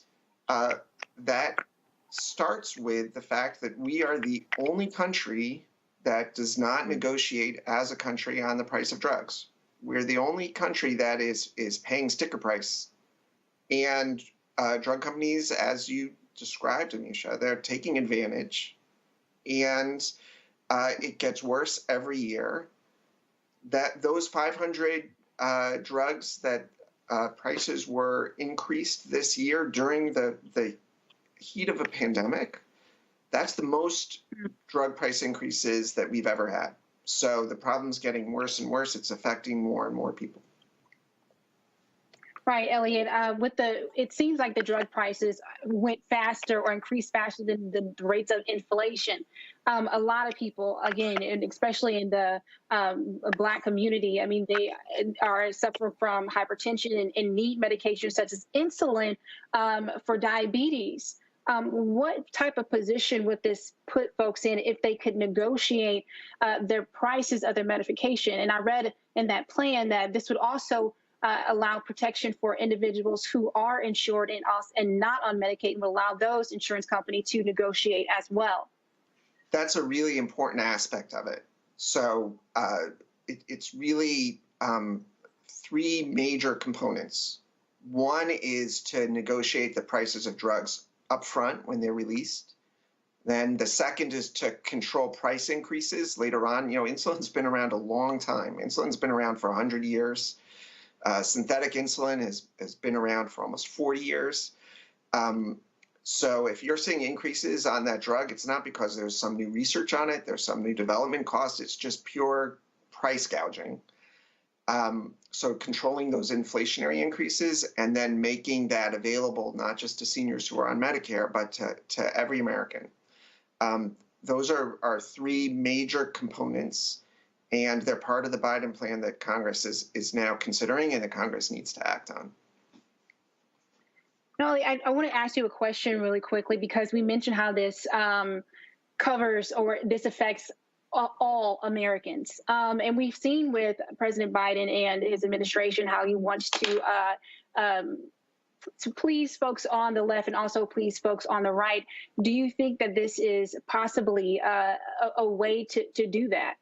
that starts with the fact that we are the only country that does not negotiate as a country on the price of drugs. We're the only country that is paying sticker price. And drug companies, as you described, Amisha, they're taking advantage. And it gets worse every year. That those 500 drugs that prices were increased this year during the heat of a pandemic, that's the most drug price increases that we've ever had. So the problem's getting worse and worse. It's affecting more and more people. Right, Elliot. It seems like the drug prices went faster or increased faster than the rates of inflation. A lot of people, again, and especially in the Black community, I mean, they are suffering from hypertension and need medications such as insulin for diabetes. What type of position would this put folks in if they could negotiate their prices of their medication? And I read in that plan that this would also allow protection for individuals who are insured and not on Medicaid, and would allow those insurance companies to negotiate as well. That's a really important aspect of it. So it's really three major components. One is to negotiate the prices of drugs upfront when they're released. Then the second is to control price increases later on. You know, insulin's been around a long time. Insulin's been around for 100 years. Synthetic insulin has been around for almost 40 years. So if you're seeing increases on that drug, it's not because there's some new research on it, there's some new development cost, it's just pure price gouging. So controlling those inflationary increases and then making that available not just to seniors who are on Medicare, but to every American. Those are our three major components, and they're part of the Biden plan that Congress is now considering and that Congress needs to act on. Nolly, I want to ask you a question really quickly, because we mentioned how this covers, or this affects all Americans. And we've seen with President Biden and his administration how he wants to please folks on the left and also please folks on the right. Do you think that this is possibly a way to do that?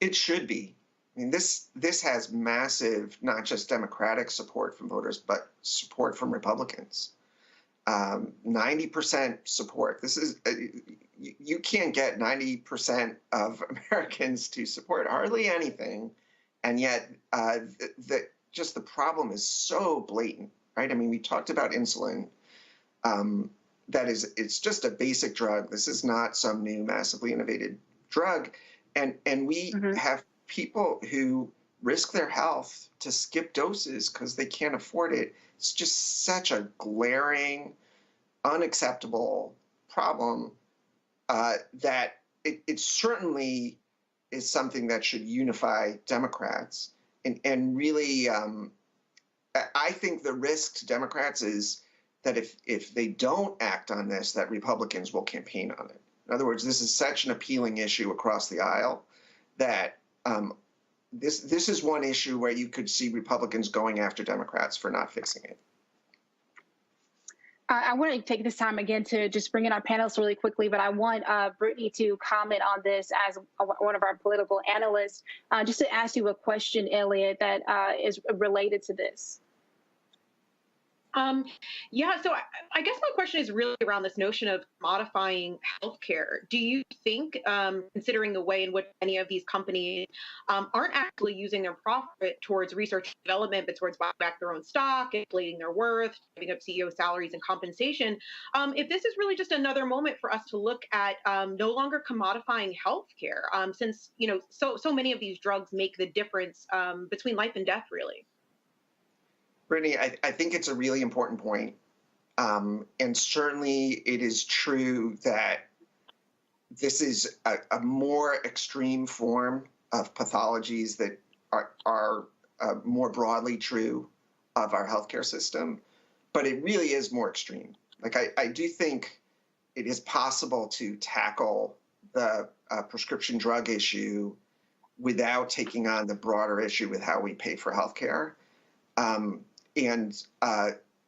It should be. I mean, this has massive, not just Democratic support from voters, but support from Republicans. 90% support. This is, you can't get 90% of Americans to support hardly anything, and yet just the problem is so blatant, right? I mean, we talked about insulin. It's just a basic drug. This is not some new, massively innovated drug, and we have people who risk their health to skip doses because they can't afford it. It's just such a glaring, unacceptable problem that it certainly is something that should unify Democrats. And really, I think the risk to Democrats is that if they don't act on this, that Republicans will campaign on it. In other words, this is such an appealing issue across the aisle that this is one issue where you could see Republicans going after Democrats for not fixing it. I want to take this time again to just bring in our panelists really quickly, but I want Brittany to comment on this as one of our political analysts, just to ask you a question, Elliot, that is related to this. Yeah, so I guess my question is really around this notion of modifying healthcare. Do you think, considering the way in which many of these companies aren't actually using their profit towards research and development, but towards buying back their own stock, inflating their worth, giving up CEO salaries and compensation, if this is really just another moment for us to look at no longer commodifying healthcare, since so many of these drugs make the difference between life and death, really? Brittany, I think it's a really important point. And certainly it is true that this is a more extreme form of pathologies that are more broadly true of our healthcare system, but it really is more extreme. Like, I do think it is possible to tackle the prescription drug issue without taking on the broader issue with how we pay for healthcare. And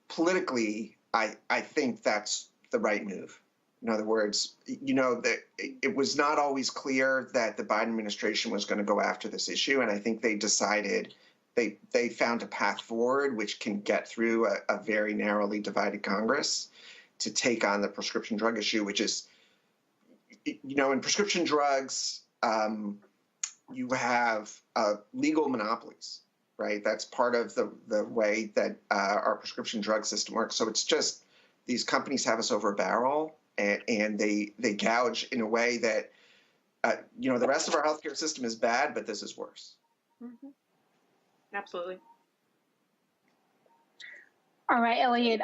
politically, I think that's the right move. In other words, that it was not always clear that the Biden administration was going to go after this issue. And I think they decided they found a path forward which can get through a very narrowly divided Congress to take on the prescription drug issue, which is, in prescription drugs, you have legal monopolies. Right, that's part of the way that our prescription drug system works. So it's just these companies have us over a barrel, and they gouge in a way that the rest of our healthcare system is bad, but this is worse. Mm-hmm. Absolutely. All right, Elliot,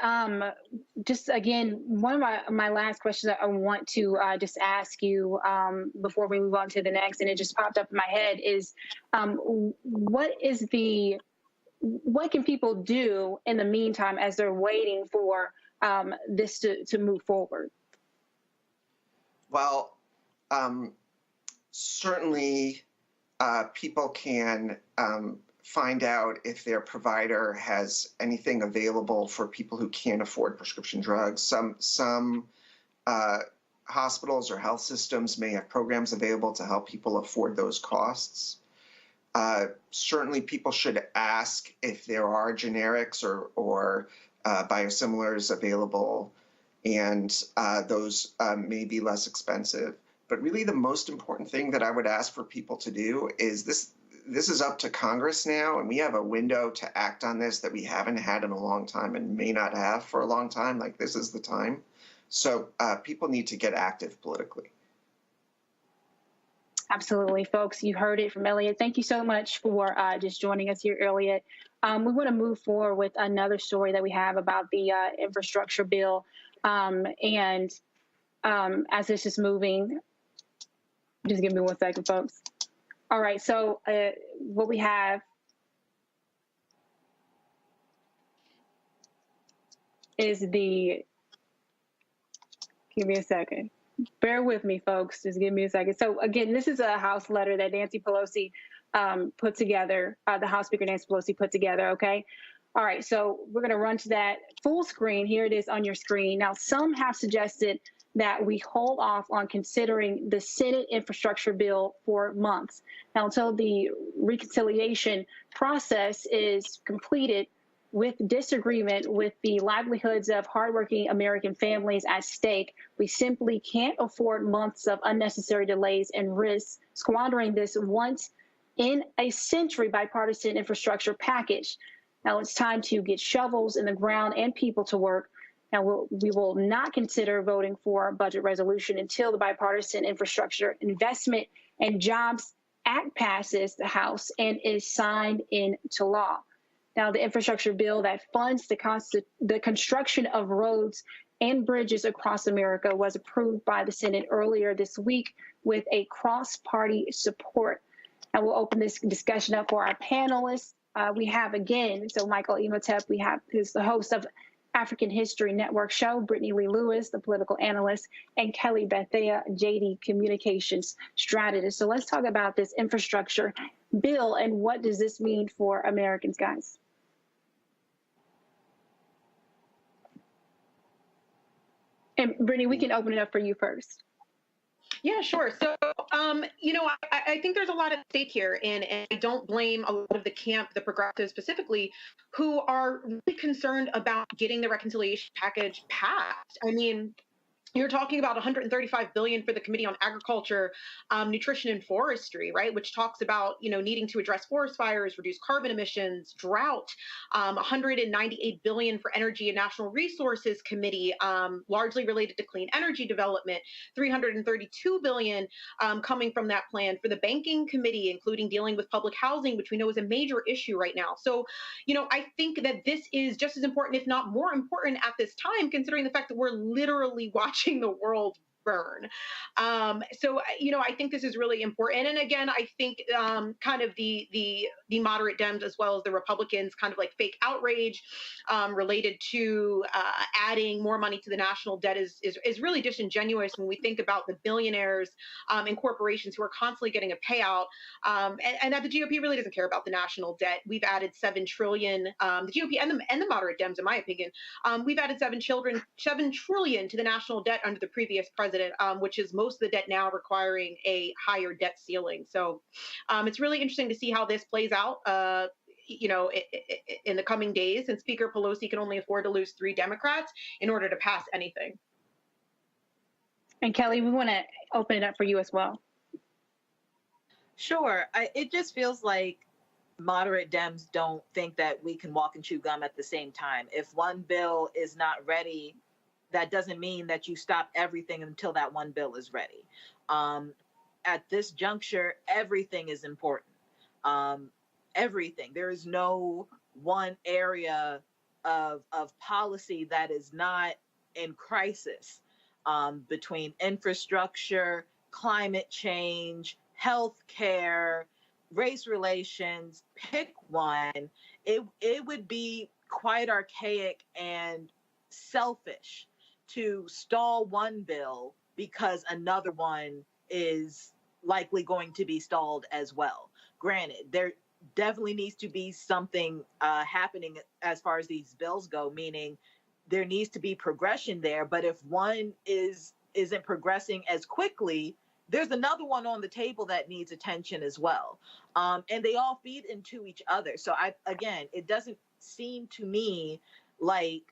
just again, one of my last questions I want to just ask you before we move on to the next, and it just popped up in my head, is what can people do in the meantime as they're waiting for this to move forward? Well, certainly people can find out if their provider has anything available for people who can't afford prescription drugs. Some hospitals or health systems may have programs available to help people afford those costs. Certainly, people should ask if there are generics or biosimilars available, and those may be less expensive. But really, the most important thing that I would ask for people to do is this is up to Congress now, and we have a window to act on this that we haven't had in a long time and may not have for a long time. Like, this is the time. So people need to get active politically. Absolutely, folks. You heard it from Elliot. Thank you so much for just joining us here, Elliot. We want to move forward with another story that we have about the infrastructure bill. And as this is moving, just give me 1 second, folks. All right, so what we have is the, give me a second. Bear with me, folks. Just give me a second. So again, this is a House letter that Nancy Pelosi put together, the House Speaker Nancy Pelosi put together, okay? All right, so we're gonna run to that full screen. Here it is on your screen. Now, some have suggested that we hold off on considering the Senate infrastructure bill for months. Now, until the reconciliation process is completed with disagreement with the livelihoods of hardworking American families at stake, we simply can't afford months of unnecessary delays and risks squandering this once in a century bipartisan infrastructure package. Now it's time to get shovels in the ground and people to work. Now we will not consider voting for a budget resolution until the Bipartisan Infrastructure Investment and Jobs Act passes the House and is signed into law. Now, the infrastructure bill that funds the construction of roads and bridges across America was approved by the Senate earlier this week with a cross-party support. And we'll open this discussion up for our panelists. We have again, so Michael Imhotep, we have who's the host of African History Network show, Brittany Lee Lewis, the political analyst, and Kelly Bethea, JD Communications strategist. So let's talk about this infrastructure bill and what does this mean for Americans, guys? And Brittany, we can open it up for you first. Yeah, sure. So, I think there's a lot at stake here, and I don't blame a lot of the camp, the progressives specifically, who are really concerned about getting the reconciliation package passed. I mean, you're talking about $135 billion for the Committee on Agriculture, Nutrition, and Forestry, right? Which talks about, needing to address forest fires, reduce carbon emissions, drought. $198 billion for Energy and National Resources Committee, largely related to clean energy development. $332 billion coming from that plan for the Banking Committee, including dealing with public housing, which we know is a major issue right now. So, I think that this is just as important, if not more important, at this time, considering the fact that we're literally watching the world burn. So, I think this is really important. And again, I think kind of the moderate Dems as well as the Republicans kind of like fake outrage related to adding more money to the national debt is really disingenuous when we think about the billionaires and corporations who are constantly getting a payout, and that the GOP really doesn't care about the national debt. We've added $7 trillion, the GOP and the moderate Dems, in my opinion, we've added $7 trillion to the national debt under the previous president, which is most of the debt now requiring a higher debt ceiling. So it's really interesting to see how this plays out, in the coming days. And Speaker Pelosi can only afford to lose 3 Democrats in order to pass anything. And Kelly, we want to open it up for you as well. Sure. It just feels like moderate Dems don't think that we can walk and chew gum at the same time. If one bill is not ready, that doesn't mean that you stop everything until that one bill is ready. At this juncture, everything is important. Everything. There is no one area of policy that is not in crisis, between infrastructure, climate change, healthcare, race relations. Pick one. It would be quite archaic and selfish to stall one bill because another one is likely going to be stalled as well. Granted, definitely needs to be something happening as far as these bills go, meaning there needs to be progression there. But if one isn't progressing as quickly, there's another one on the table that needs attention as well. And they all feed into each other. So again, it doesn't seem to me like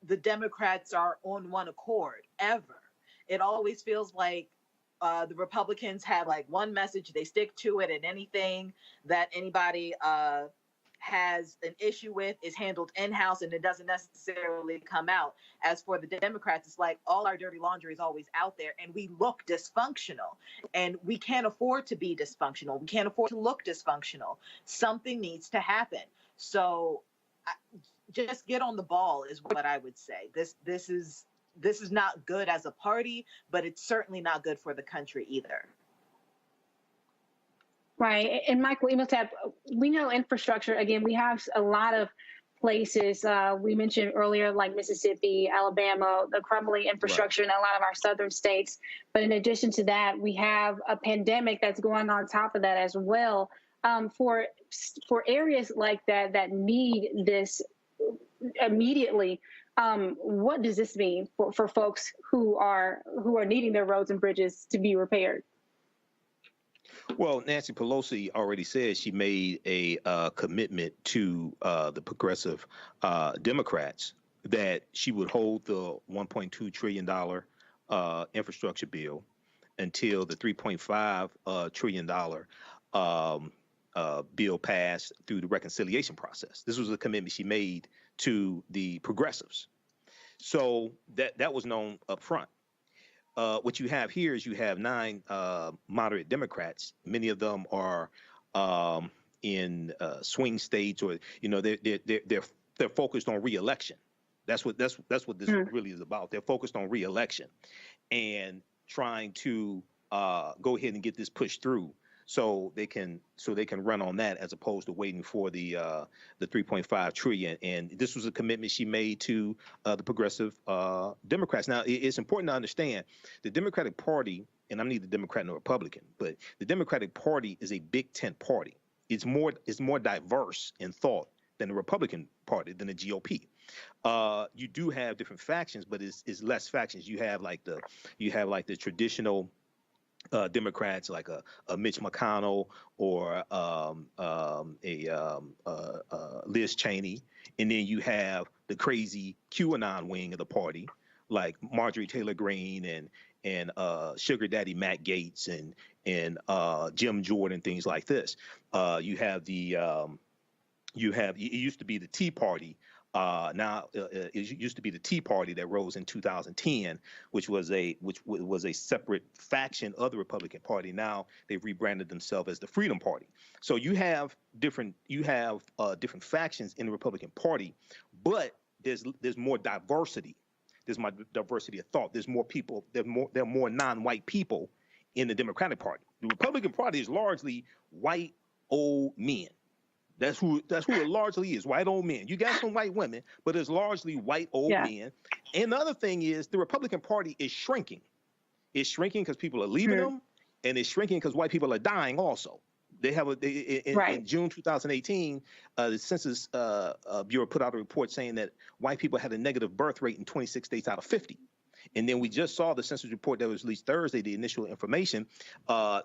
the Democrats are on one accord ever. It always feels like the Republicans have like one message, they stick to it, and anything that anybody has an issue with is handled in-house and it doesn't necessarily come out. As for the Democrats, it's like all our dirty laundry is always out there and we look dysfunctional, and we can't afford to be dysfunctional. We can't afford to look dysfunctional. Something needs to happen. So just get on the ball is what I would say. This is not good as a party, but it's certainly not good for the country either. Right. And Michael Imhotep, we know infrastructure, again, we have a lot of places we mentioned earlier, like Mississippi, Alabama, the crumbling infrastructure in a lot of our southern states. But in addition to that, we have a pandemic that's going on top of that as well. For areas like that need this immediately, what does this mean for folks who are needing their roads and bridges to be repaired? Well, Nancy Pelosi already said she made a commitment to the progressive Democrats that she would hold the $1.2 trillion infrastructure bill until the $3.5 trillion bill passed through the reconciliation process. This was a commitment she made to the progressives. So that was known up front. What you have here is you have 9 moderate Democrats. Many of them are in swing states, or they're focused on re-election. That's what this really is about. They're focused on re-election and trying to go ahead and get this pushed through so they can run on that, as opposed to waiting for the 3.5 trillion. And this was a commitment she made to the progressive Democrats. Now, it's important to understand the Democratic Party, and I'm neither Democrat nor Republican, but the Democratic Party is a big tent party. It's more diverse in thought than the Republican Party, than the GOP. You do have different factions, but it's less factions. You have like the traditional Democrats, like a Mitch McConnell or Liz Cheney, and then you have the crazy QAnon wing of the party, like Marjorie Taylor Greene and Sugar Daddy Matt Gaetz and Jim Jordan, things like this. It used to be the Tea Party. Now it used to be the Tea Party that rose in 2010, which was a separate faction of the Republican Party. Now they've rebranded themselves as the Freedom Party. So you have different factions in the Republican Party, but there's more diversity. There's more diversity of thought. There's more people. There are more non-white people in the Democratic Party. The Republican Party is largely white old men. That's who it largely is, white old men. You got some white women, but it's largely white old men. And the other thing is the Republican Party is shrinking. It's shrinking because people are leaving them, and it's shrinking because white people are dying also. They have in June 2018, the Census Bureau put out a report saying that white people had a negative birth rate in 26 states out of 50. And then we just saw the census report that was released Thursday, the initial information.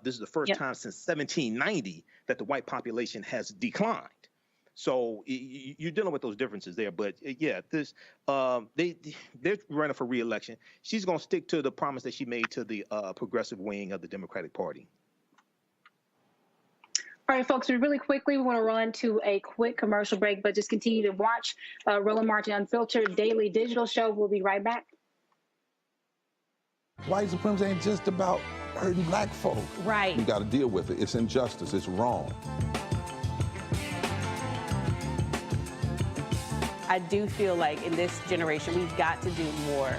This is the first time since 1790 that the white population has declined. So you're dealing with those differences there. But they're running for re-election. She's going to stick to the promise that she made to the progressive wing of the Democratic Party. All right, folks, we want to run to a quick commercial break, but just continue to watch Roland Martin Unfiltered Daily Digital Show. We'll be right back. White supremacy ain't just about hurting black folk. Right. We got to deal with it. It's injustice. It's wrong. I do feel like in this generation, we've got to do more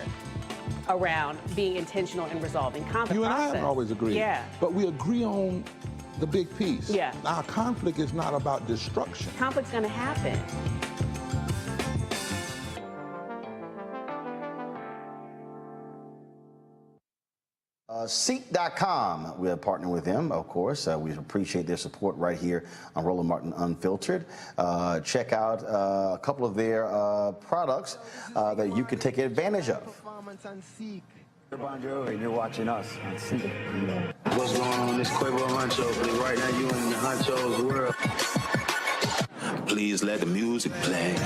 around being intentional in resolving conflict. You and I have always agreed. Yeah. But we agree on the big piece. Yeah. Our conflict is not about destruction. Conflict's going to happen. Ceek.com, we're partnering with them, of course. We appreciate their support right here on Roland Martin Unfiltered. Check out a couple of their products that you can take advantage of. Bon Jovi, and you're watching us on Ceek. What's going on? This Quavo Huncho. Right now, you in the Huncho's world. Please let the music play.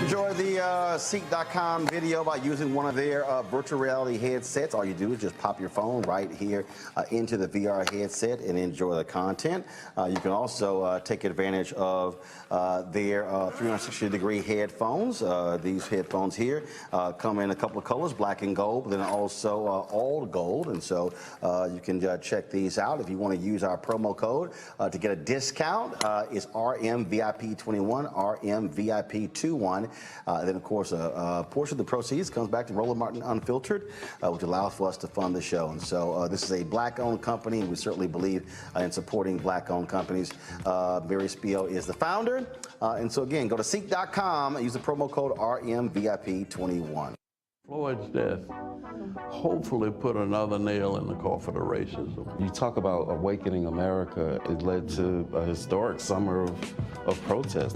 Enjoy the Ceek.com video by using one of their virtual reality headsets. All you do is just pop your phone right here into the VR headset and enjoy the content. You can also take advantage of their 360-degree headphones. These headphones here come in a couple of colors, black and gold, but then also all gold. And so you can check these out. If you want to use our promo code to get a discount, it's RMVIP21, RMVIP21. Then, of course, a portion of the proceeds comes back to Roland Martin Unfiltered, which allows for us to fund the show. And so this is a black-owned company, and we certainly believe in supporting black-owned companies. Mary Spio is the founder. And so, again, go to Ceek.com and use the promo code RMVIP21. Floyd's death hopefully put another nail in the coffin of racism. You talk about awakening America. It led to a historic summer of protest.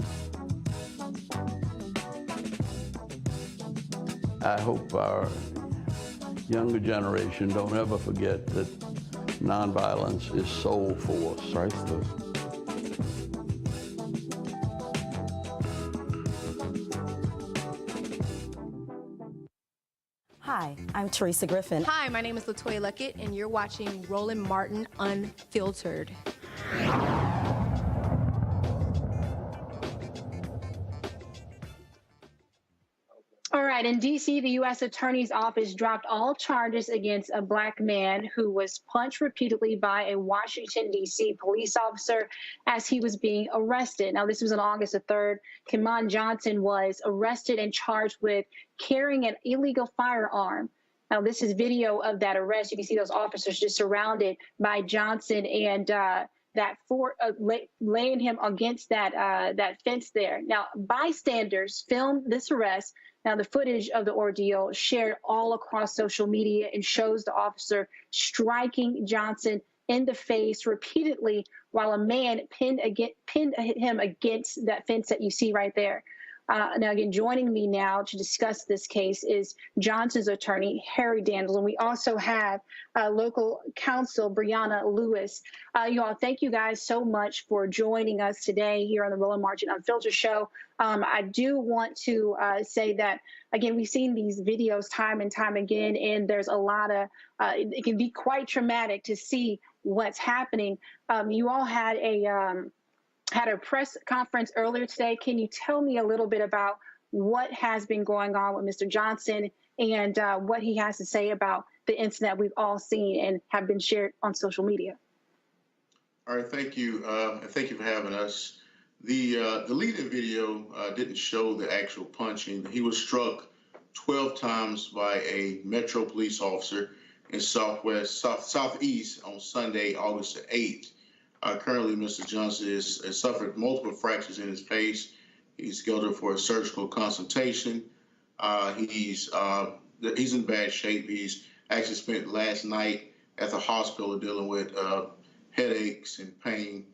I hope our younger generation don't ever forget that nonviolence is soul force. Right. Hi, I'm Teresa Griffin. Hi, my name is LaToya Luckett, and you're watching Roland Martin Unfiltered. All right, in D.C., the U.S. Attorney's Office dropped all charges against a black man who was punched repeatedly by a Washington, D.C. police officer as he was being arrested. Now, this was on August the 3rd. Kimon Johnson was arrested and charged with carrying an illegal firearm. Now, this is video of that arrest. You can see those officers just surrounded by Johnson and laying him against that fence there. Now, bystanders filmed this arrest. Now, the footage of the ordeal shared all across social media and shows the officer striking Johnson in the face repeatedly while a man pinned him against that fence that you see right there. Now, again, joining me now to discuss this case is Johnson's attorney, Harry Daniels, and we also have local counsel, Brianna Lewis. You all, thank you guys so much for joining us today here on the Roland Martin Unfiltered show. I do want to say that, again, we've seen these videos time and time again, and there's a lot of, it can be quite traumatic to see what's happening. You all had a press conference earlier today. Can you tell me a little bit about what has been going on with Mr. Johnson and what he has to say about the incident we've all seen and have been shared on social media? All right, thank you. And thank you for having us. The lead-in video didn't show the actual punching. He was struck 12 times by a Metro police officer in Southeast on Sunday, August the 8th. Currently, Mr. Johnson has suffered multiple fractures in his face. He's scheduled for a surgical consultation. He's in bad shape. He's actually spent last night at the hospital dealing with headaches and pain.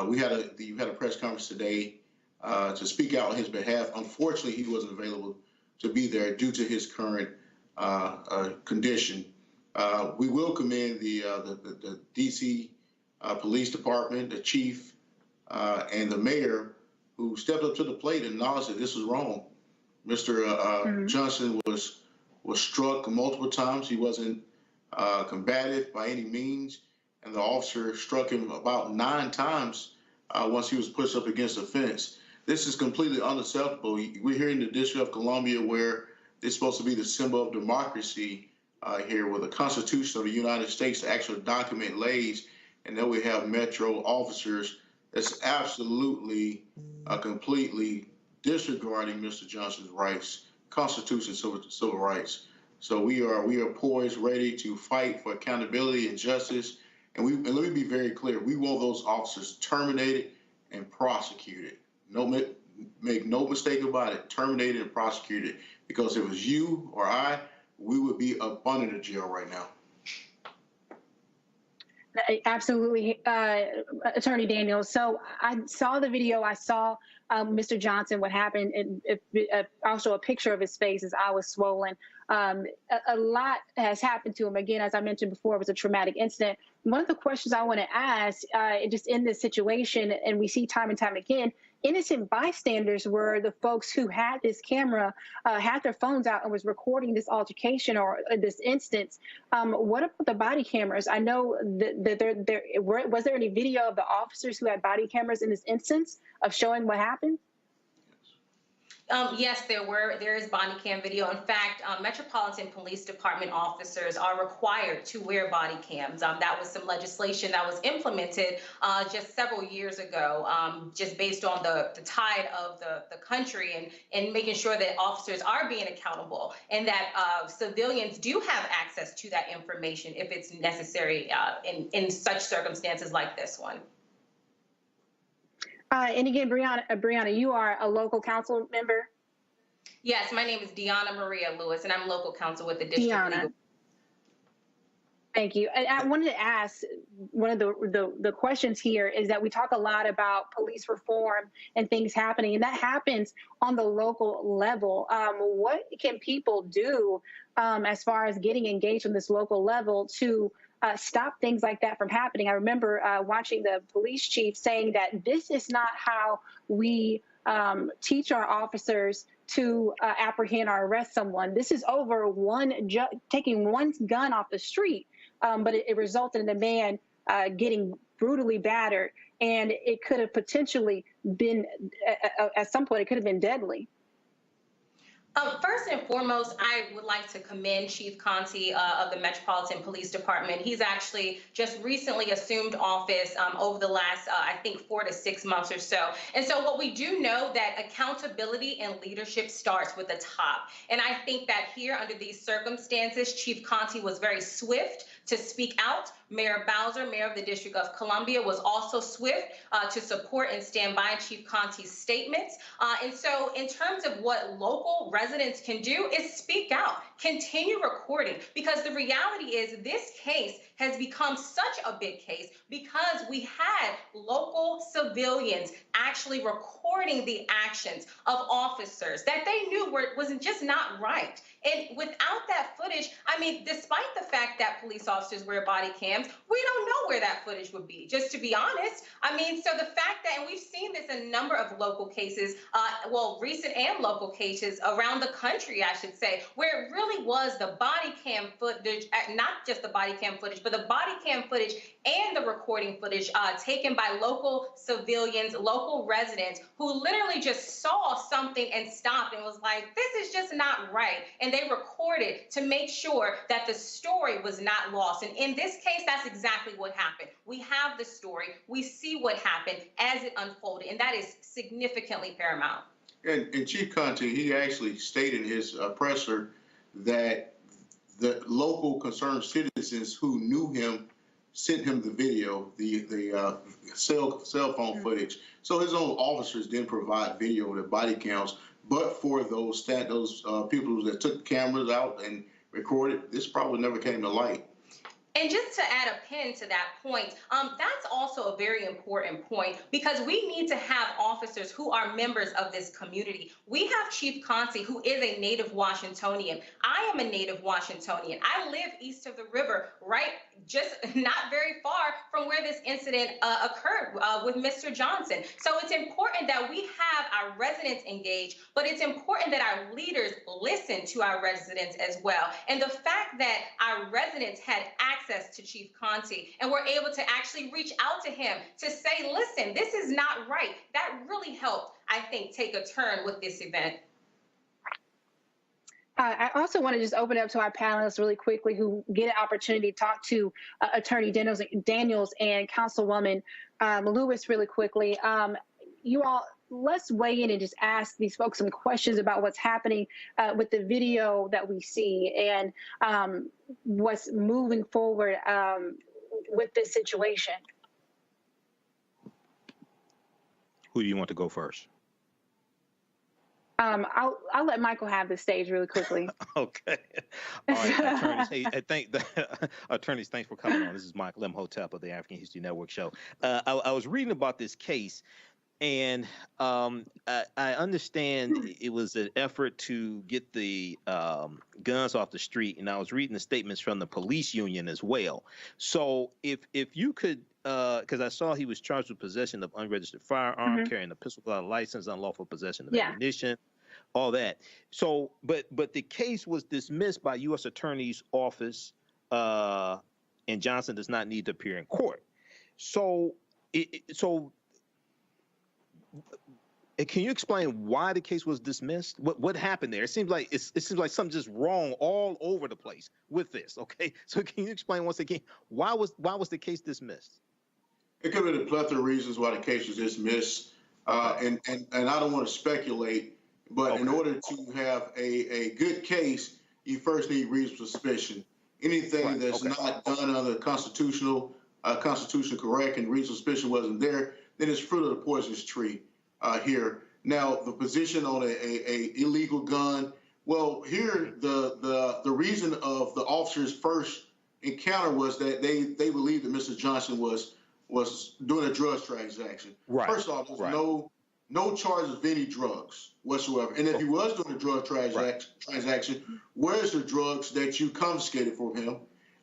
We had a press conference today to speak out on his behalf. Unfortunately, he wasn't available to be there due to his current condition. We will commend the D.C. Police Department, the chief, and the mayor, who stepped up to the plate and acknowledged that this was wrong. Mr. Johnson was struck multiple times. He wasn't combative by any means, and the officer struck him about 9 times once he was pushed up against a fence. This is completely unacceptable. We're here in the District of Columbia, where it's supposed to be the symbol of democracy here, where the Constitution of the United States, the actual document lays. And then we have Metro officers that's absolutely, completely disregarding Mr. Johnson's rights, Constitution, civil rights. So we are poised, ready to fight for accountability and justice. And let me be very clear: we want those officers terminated and prosecuted. Make no mistake about it: terminated and prosecuted. Because if it was you or I, we would be up under the jail right now. Absolutely, Attorney Daniels. So I saw the video. I saw Mr. Johnson, what happened, and also a picture of his face. His eye was swollen. A lot has happened to him. Again, as I mentioned before, it was a traumatic incident. One of the questions I want to ask, just in this situation, and we see time and time again, innocent bystanders were the folks who had this camera, had their phones out and was recording this altercation or this instance. What about the body cameras? I know that was there any video of the officers who had body cameras in this instance of showing what happened? Yes, there is body cam video. In fact, Metropolitan Police Department officers are required to wear body cams. That was some legislation that was implemented just several years ago, just based on the tide of the country and making sure that officers are being accountable and that civilians do have access to that information if it's necessary in such circumstances like this one. And again, Brianna, you are a local council member? Yes, my name is Deanna Maria Lewis, and I'm local counsel with the district legal. Thank you. And I wanted to ask, one of the questions here is that we talk a lot about police reform and things happening, and that happens on the local level. What can people do as far as getting engaged on this local level to stop things like that from happening? I remember watching the police chief saying that this is not how we teach our officers to apprehend or arrest someone. This is over taking one gun off the street, but it resulted in a man getting brutally battered, and it could have potentially been, at some point, it could have been deadly. First and foremost, I would like to commend Chief Conte of the Metropolitan Police Department. He's actually just recently assumed office over the last, I think, 4 to 6 months or so. And so what we do know that accountability and leadership starts with the top. And I think that here, under these circumstances, Chief Conte was very swift to speak out. Mayor Bowser, Mayor of the District of Columbia, was also swift to support and stand by Chief Conte's statements. And so in terms of what local residents can do is speak out, continue recording, because the reality is this case has become such a big case because we had local civilians actually recording the actions of officers that they knew wasn't just not right. And without that footage, I mean, despite the fact that police officers wear body cams, we don't know where that footage would be, just to be honest. I mean, so the fact that, and we've seen this in a number of local cases, recent and local cases around the country, I should say, where it really was the body cam footage, not just the body cam footage, but the body cam footage and the recording footage taken by local civilians, local residents who literally just saw something and stopped and was like, this is just not right. And they recorded to make sure that the story was not lost. And in this case, that's exactly what happened. We have the story. We see what happened as it unfolded, and that is significantly paramount. And Chief Conte, he actually stated in his presser that the local concerned citizens who knew him sent him the video, the cell phone footage. So his own officers didn't provide video of the body counts, but for those people that took cameras out and recorded, this probably never came to light. And just to add a pin to that point, that's also a very important point because we need to have officers who are members of this community. We have Chief Conte, who is a native Washingtonian. I am a native Washingtonian. I live east of the river, right, just not very far from where this incident occurred with Mr. Johnson. So it's important that we have our residents engaged, but it's important that our leaders listen to our residents as well. And the fact that our residents had access to Chief Conte and were able to actually reach out to him to say, listen, this is not right. That really helped, I think, take a turn with this event. I also want to just open it up to our panelists really quickly who get an opportunity to talk to Attorney Daniels and Councilwoman Lewis really quickly. You all, let's weigh in and just ask these folks some questions about what's happening with the video that we see and what's moving forward with this situation. Who do you want to go first? I'll let Michael have the stage really quickly. Okay. All right, attorneys. Hey, attorneys, thanks for coming on. This is Michael Imhotep of the African History Network show. I was reading about this case, and I understand it was an effort to get the guns off the street, and I was reading the statements from the police union as well. So if you could, because I saw he was charged with possession of unregistered firearm, carrying a pistol without a license, unlawful possession of ammunition, all that. So, but the case was dismissed by U.S. Attorney's Office, and Johnson does not need to appear in court. So, can you explain why the case was dismissed? What happened there? It seems like something just wrong all over the place with this. Okay, so can you explain once again why was the case dismissed? It could have been a plethora of reasons why the case was dismissed, and I don't want to speculate, but in order to have a good case, you first need reasonable suspicion. Anything that's not done under constitutional correct and reasonable suspicion wasn't there, then it's fruit of the poisonous tree here. Now, the position on a illegal gun, well, here the reason of the officer's first encounter was that they believed that Mr. Johnson was doing a drugs transaction. First off, there's no charges of any drugs whatsoever. And if he was doing a drug transaction, where's the drugs that you confiscated from him?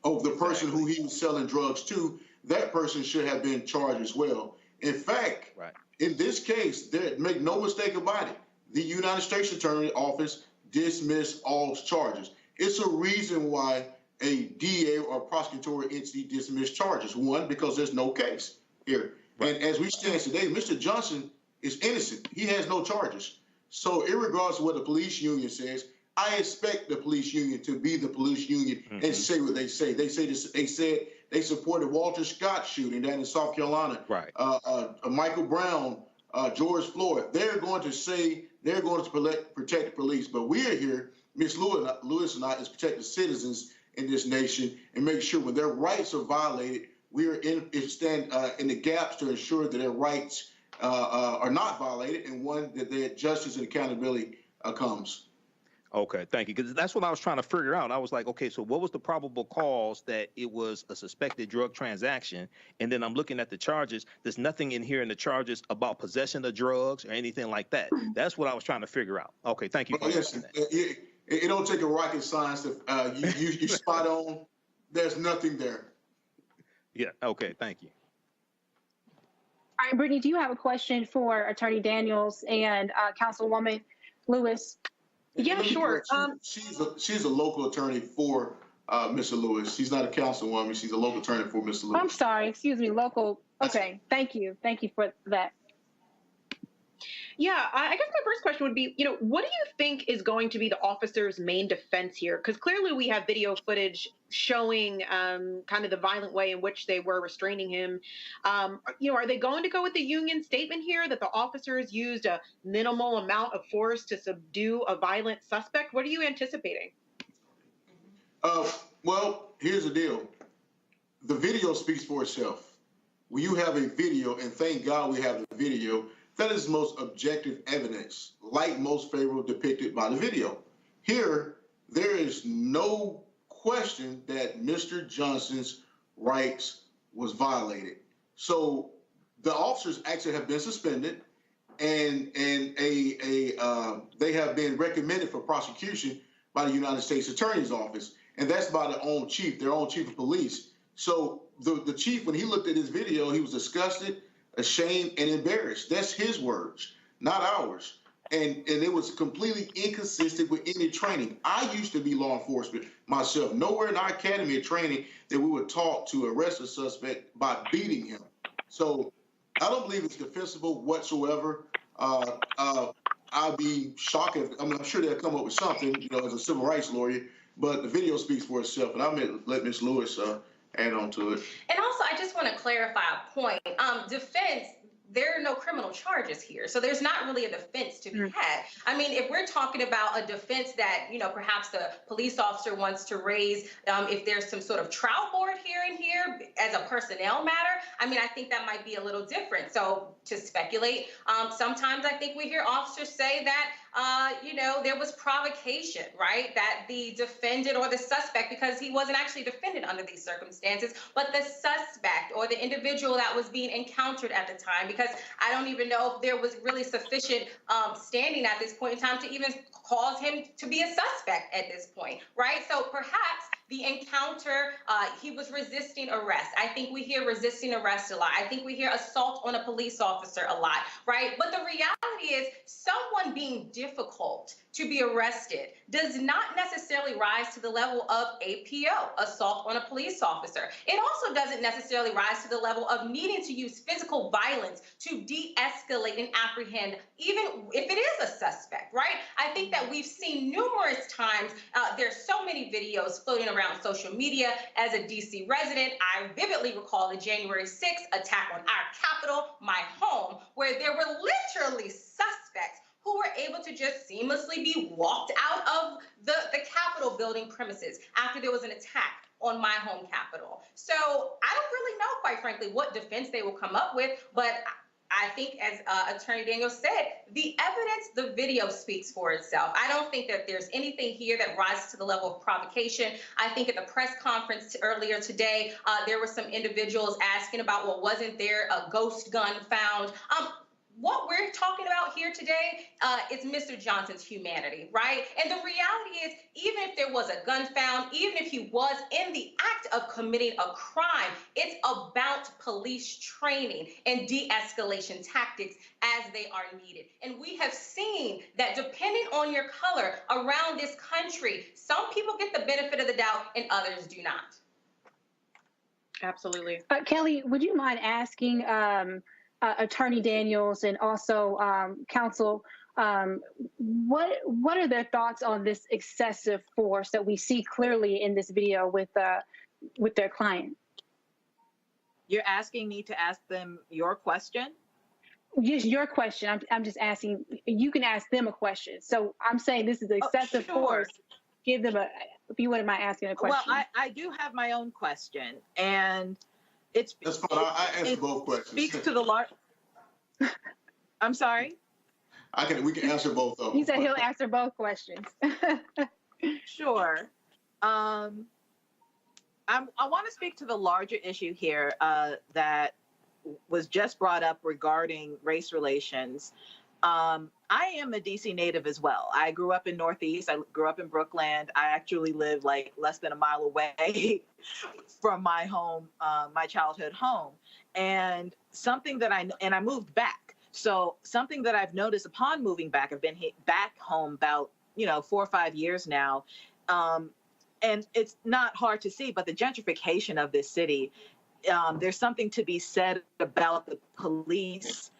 Of the person who he was selling drugs to, that person should have been charged as well. In fact, in this case, make no mistake about it, the United States Attorney's Office dismissed all charges. It's a reason why a DA or prosecutorial entity dismissed charges. One, because there's no case here. And as we stand today, Mr. Johnson is innocent. He has no charges. So irregardless of what the police union says, I expect the police union to be the police union and say what they say. They said they supported Walter Scott shooting down in South Carolina. Michael Brown, George Floyd. They're going to say they're going to protect the police. But we're here, Ms. Lewis and I, is protect the citizens in this nation and make sure when their rights are violated, we are in the gaps to ensure that their rights are not violated, and one that their justice and accountability comes. Okay, thank you. Because that's what I was trying to figure out. I was like, okay, so what was the probable cause that it was a suspected drug transaction? And then I'm looking at the charges. There's nothing in here in the charges about possession of drugs or anything like that. That's what I was trying to figure out. Okay, thank you for that. It don't take a rocket science to you spot on. There's nothing there. Yeah. Okay. Thank you. All right, Brittany, do you have a question for Attorney Daniels and Councilwoman Lewis? Yeah, sure. She's a local attorney for Mr. Lewis. She's not a councilwoman. She's a local attorney for Mr. Lewis. I'm sorry. Excuse me. Local. Okay. Thank you. Thank you for that. Yeah, I guess my first question would be, what do you think is going to be the officer's main defense here? Because clearly we have video footage showing kind of the violent way in which they were restraining him. Are they going to go with the union statement here that the officers used a minimal amount of force to subdue a violent suspect? What are you anticipating? Well, here's the deal. The video speaks for itself. When you have a video, and thank God we have the video, that is the most objective evidence, like most favorable depicted by the video. Here, there is no question that Mr. Johnson's rights was violated. So the officers actually have been suspended, and they have been recommended for prosecution by the United States Attorney's Office, and that's by their own chief of police. So the chief, when he looked at this video, he was disgusted, ashamed, and embarrassed. That's his words, not ours. And it was completely inconsistent with any training. I used to be law enforcement myself. Nowhere in our academy of training that we were taught to arrest a suspect by beating him. So I don't believe it's defensible whatsoever. I'd be shocked if, I'm sure they'll come up with something, as a civil rights lawyer, but the video speaks for itself. And I'm going to let Ms. Lewis add on to it. And also, I just want to clarify a point. there are no criminal charges here. So there's not really a defense to be had. I mean, if we're talking about a defense that, you know, perhaps the police officer wants to raise, if there's some sort of trial board here and here as a personnel matter, I mean, I think that might be a little different. So to speculate, sometimes I think we hear officers say that, you know, there was provocation, right? That the defendant or the suspect, because he wasn't actually defended under these circumstances, but the suspect or the individual that was being encountered at the time, because I don't even know if there was really sufficient standing at this point in time to even cause him to be a suspect at this point, right? So perhaps the encounter, he was resisting arrest. I think we hear resisting arrest a lot. I think we hear assault on a police officer a lot, right? But the reality is someone being difficult to be arrested does not necessarily rise to the level of APO, assault on a police officer. It also doesn't necessarily rise to the level of needing to use physical violence to de-escalate and apprehend, even if it is a suspect, right? I think that we've seen numerous times, there's so many videos floating around social media. As a DC resident, I vividly recall the January 6th attack on our Capitol, my home, where there were literally suspects who were able to just seamlessly be walked out of the Capitol building premises after there was an attack on my home Capitol. So I don't really know, quite frankly, what defense they will come up with, but I think, as Attorney Daniel said, the evidence, the video speaks for itself. I don't think that there's anything here that rises to the level of provocation. I think at the press conference earlier today, there were some individuals asking about, well, wasn't there a ghost gun found? What we're talking about here today is Mr. Johnson's humanity, right? And the reality is, even if there was a gun found, even if he was in the act of committing a crime, it's about police training and de-escalation tactics as they are needed. And we have seen that depending on your color around this country, some people get the benefit of the doubt and others do not. Absolutely. Kelly, would you mind asking Attorney Daniels and also counsel, what are their thoughts on this excessive force that we see clearly in this video with their client? You're asking me to ask them your question? Just your question. I'm just asking. You can ask them a question. So I'm saying this is excessive force. Give them a. If you wouldn't mind asking a question. Well, I do have my own question, and it's. That's fine. I answer both questions. Speaks to the large. I'm sorry. We can answer both of them. He said he'll answer both questions. Sure. I want to speak to the larger issue here that was just brought up regarding race relations. I am a DC native as well. I grew up in Northeast. I grew up in Brookland. I actually live like less than a mile away from my home, my childhood home. And something that I moved back. So something that I've noticed upon moving back, I've been back home about, 4 or 5 years now. And it's not hard to see, but the gentrification of this city, there's something to be said about the police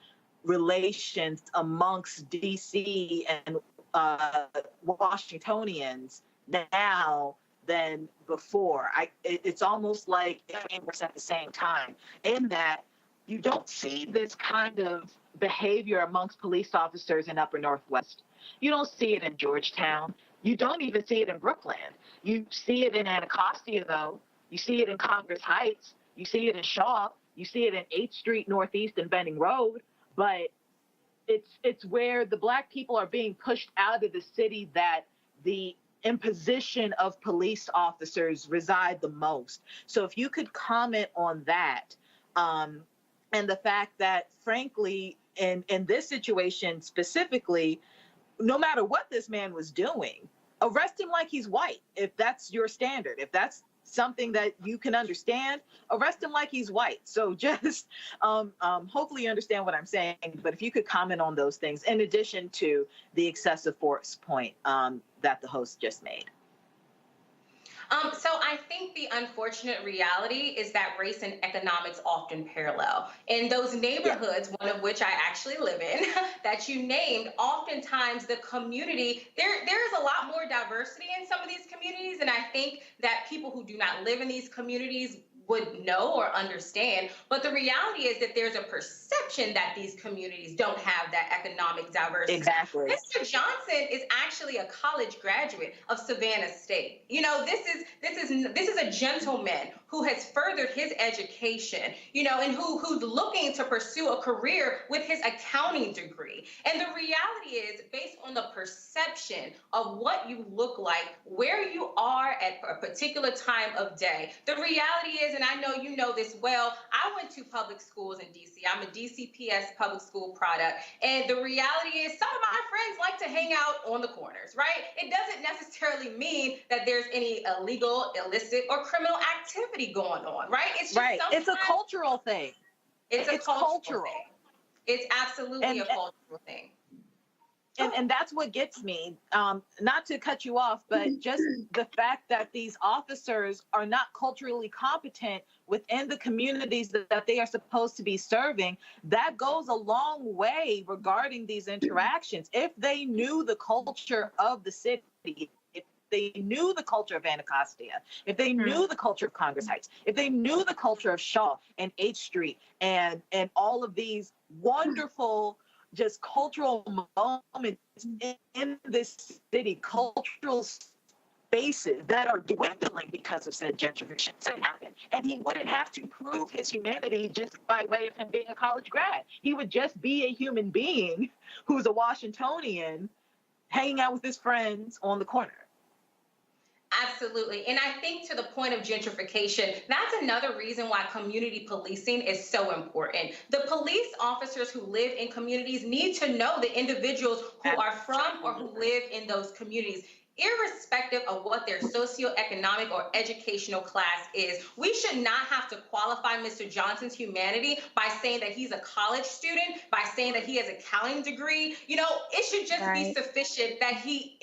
relations amongst DC and Washingtonians now than before. It's almost like we're at the same time, in that you don't see this kind of behavior amongst police officers in Upper Northwest. You don't see it in Georgetown. You don't even see it in Brookland. You see it in Anacostia, though. You see it in Congress Heights. You see it in Shaw. You see it in 8th Street Northeast and Benning Road. But it's where the Black people are being pushed out of the city that the imposition of police officers reside the most. So if you could comment on that, and the fact that, frankly, in this situation specifically, no matter what this man was doing, arrest him like he's white, if that's your standard. If that's something that you can understand, arrest him like he's white. So just hopefully you understand what I'm saying. But if you could comment on those things, in addition to the excessive force point that the host just made. So I think the unfortunate reality is that race and economics often parallel. In those neighborhoods, one of which I actually live in, that you named, oftentimes the community, there is a lot more diversity in some of these communities. And I think that people who do not live in these communities would know or understand. But the reality is that there's a perception that these communities don't have that economic diversity. Exactly. Mr. Johnson is actually a college graduate of Savannah State. You know, this is a gentleman who has furthered his education, you know, and who's looking to pursue a career with his accounting degree. And the reality is, based on the perception of what you look like, where you are at a particular time of day, the reality is, and I know you know this well, I went to public schools in DC. I'm a DCPS public school product. And the reality is some of my friends like to hang out on the corners, right? It doesn't necessarily mean that there's any illegal, illicit, or criminal activity going on, right? It's just right. It's a cultural thing. It's a cultural thing. It's absolutely a cultural thing. And that's what gets me, not to cut you off, but just the fact that these officers are not culturally competent within the communities that they are supposed to be serving, that goes a long way regarding these interactions. If they knew the culture of the city, if they knew the culture of Anacostia, if they knew the culture of Congress Heights, if they knew the culture of Shaw and H Street and all of these wonderful just cultural moments in this city, cultural spaces that are dwindling because of said gentrification. And he wouldn't have to prove his humanity just by way of him being a college grad. He would just be a human being who's a Washingtonian hanging out with his friends on the corner. Absolutely. And I think to the point of gentrification, that's another reason why community policing is so important. The police officers who live in communities need to know the individuals who are from or who live in those communities, irrespective of what their socioeconomic or educational class is. We should not have to qualify Mr. Johnson's humanity by saying that he's a college student, by saying that he has an accounting degree. You know, it should just be sufficient that he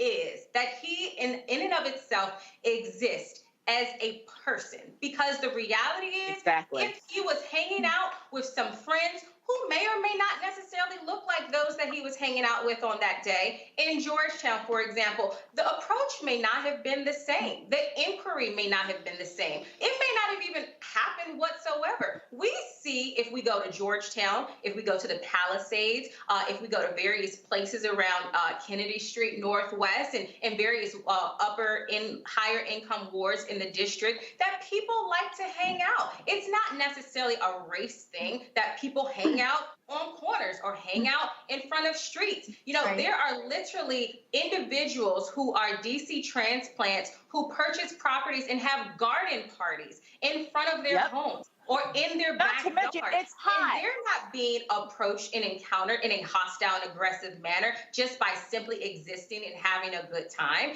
in and of itself exists as a person. Because the reality is, if he was hanging out with some friends who may or may not necessarily look like those that he was hanging out with on that day. In Georgetown, for example, the approach may not have been the same. The inquiry may not have been the same. It may not have even happened whatsoever. We see, if we go to Georgetown, if we go to the Palisades, if we go to various places around Kennedy Street Northwest and various higher income wards in the district, that people like to hang out. It's not necessarily a race thing that people hang out on corners or hang out in front of streets. You know, there are literally individuals who are DC transplants who purchase properties and have garden parties in front of their homes or in their backyard. It's hot. And they're not being approached and encountered in a hostile and aggressive manner just by simply existing and having a good time.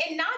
And not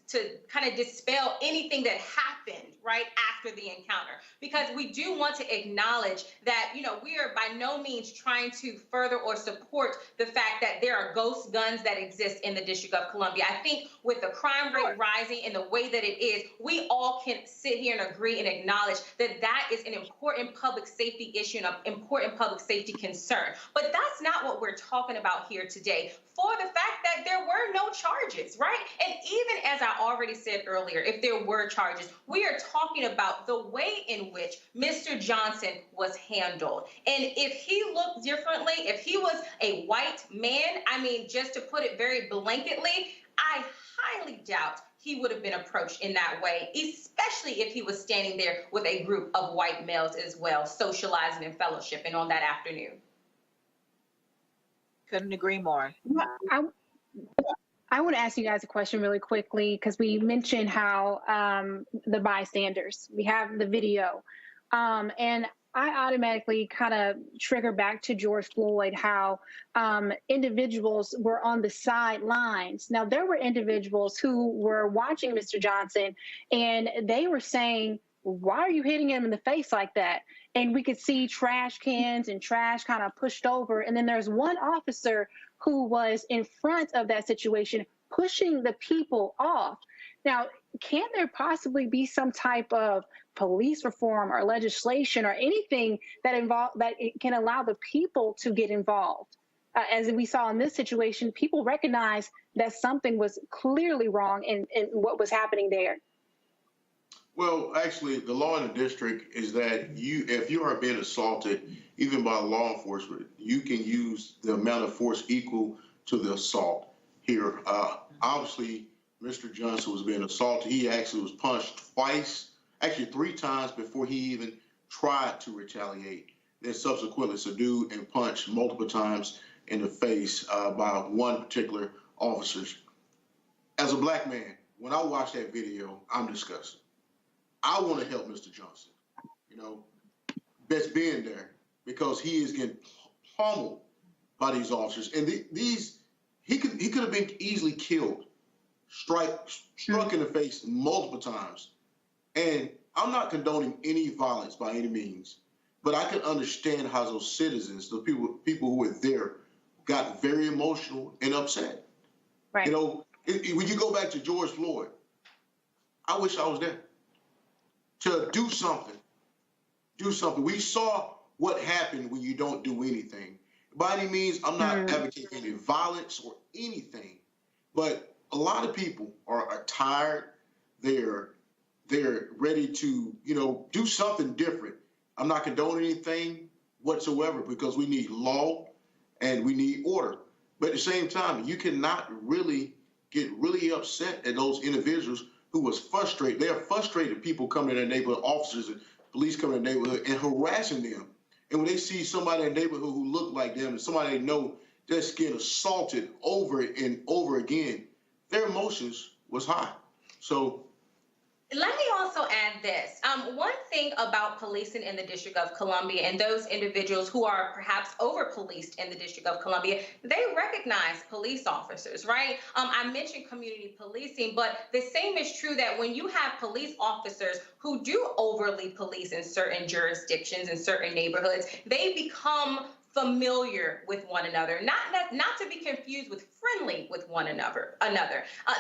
to kind of dispel anything that happened right after the encounter, because we do want to acknowledge that, you know, we are by no means trying to further or support the fact that there are ghost guns that exist in the District of Columbia. I think with the crime rate rising in the way that it is, we all can sit here and agree and acknowledge that that is an important public safety issue and an important public safety concern. But that's not what we're talking about here today, for the fact that there were no charges, right? And even as I already said earlier, if there were charges, we are talking about the way in which Mr. Johnson was handled. And if he looked differently, if he was a white man, I mean, just to put it very blanketly, I highly doubt he would have been approached in that way, especially if he was standing there with a group of white males as well, socializing and fellowshipping on that afternoon. Couldn't agree more. I want to ask you guys a question really quickly, because we mentioned how the bystanders, we have the video, and I automatically kind of trigger back to George Floyd, how individuals were on the sidelines. Now, there were individuals who were watching Mr. Johnson, and they were saying, why are you hitting him in the face like that? And we could see trash cans and trash kind of pushed over. And then there's one officer who was in front of that situation, pushing the people off. Now, can there possibly be some type of police reform or legislation or anything that can allow the people to get involved? As we saw in this situation, people recognize that something was clearly wrong in what was happening there. Well, actually, the law in the district is that if you are being assaulted, even by law enforcement, you can use the amount of force equal to the assault here. Obviously, Mr. Johnson was being assaulted. He actually was punched twice, actually 3 times before he even tried to retaliate. Then subsequently subdued and punched multiple times in the face by one particular officer. As a black man, when I watch that video, I'm disgusted. I want to help Mr. Johnson, best being there, because he is getting pummeled by these officers. And he could have been easily killed, struck in the face multiple times. And I'm not condoning any violence by any means, but I can understand how those citizens, the people who were there, got very emotional and upset. Right. When you go back to George Floyd, I wish I was there to do something. Do something. We saw what happened when you don't do anything. By any means, I'm not advocating any violence or anything, but a lot of people are tired. They're ready to, do something different. I'm not condoning anything whatsoever, because we need law and we need order. But at the same time, you cannot really get really upset at those individuals who was frustrated. They are frustrated people coming to their neighborhood, officers and police coming to their neighborhood and harassing them. And when they see somebody in the neighborhood who look like them and somebody they know that's getting assaulted over and over again, their emotions was high. So let me also add this. One thing about policing in the District of Columbia and those individuals who are perhaps over-policed in the District of Columbia, they recognize police officers, right? I mentioned community policing, but the same is true that when you have police officers who do overly police in certain jurisdictions and certain neighborhoods, they become familiar with one another, not to be confused with friendly with one another.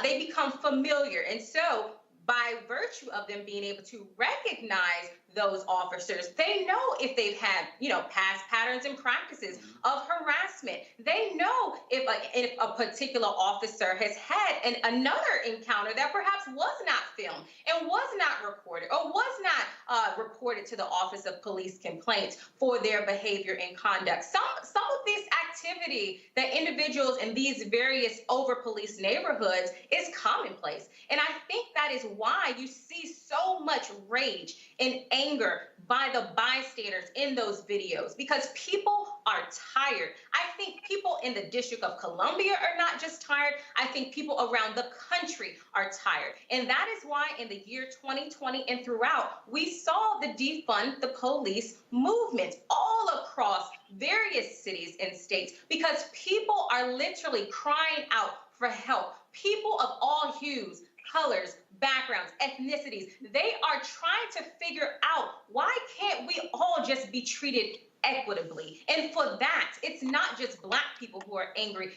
They become familiar. And so by virtue of them being able to recognize those officers, they know if they've had, past patterns and practices of harassment. They know if a particular officer has had another encounter that perhaps was not filmed and was not recorded or was not reported to the Office of Police Complaints for their behavior and conduct. Some of this activity that individuals in these various over-policed neighborhoods is commonplace. And I think that is why you see so much rage and anger by the bystanders in those videos, because people are tired. I think people in the District of Columbia are not just tired. I think people around the country are tired. And that is why in the year 2020 and throughout, we saw the defund the police movement all across various cities and states, because people are literally crying out for help. People of all hues, colors, backgrounds, ethnicities, they are trying to figure out, why can't we all just be treated equitably? And for that, it's not just Black people who are angry.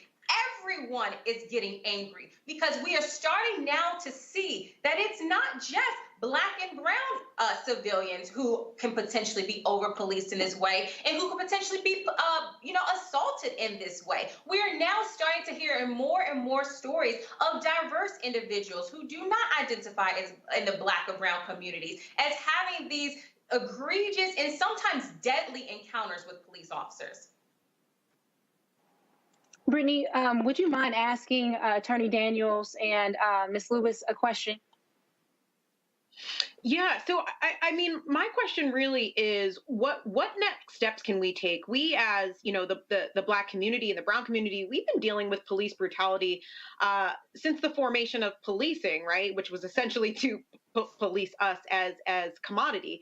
Everyone is getting angry, because we are starting now to see that it's not just Black and brown civilians who can potentially be over-policed in this way and who can potentially be, assaulted in this way. We are now starting to hear more and more stories of diverse individuals who do not identify as in the Black or brown communities as having these egregious and sometimes deadly encounters with police officers. Brittany, would you mind asking Attorney Daniels and Ms. Lewis a question? Yeah, so I mean, my question really is, what next steps can we take? We, as the Black community and the brown community, we've been dealing with police brutality since the formation of policing, right? Which was essentially to police us as commodity.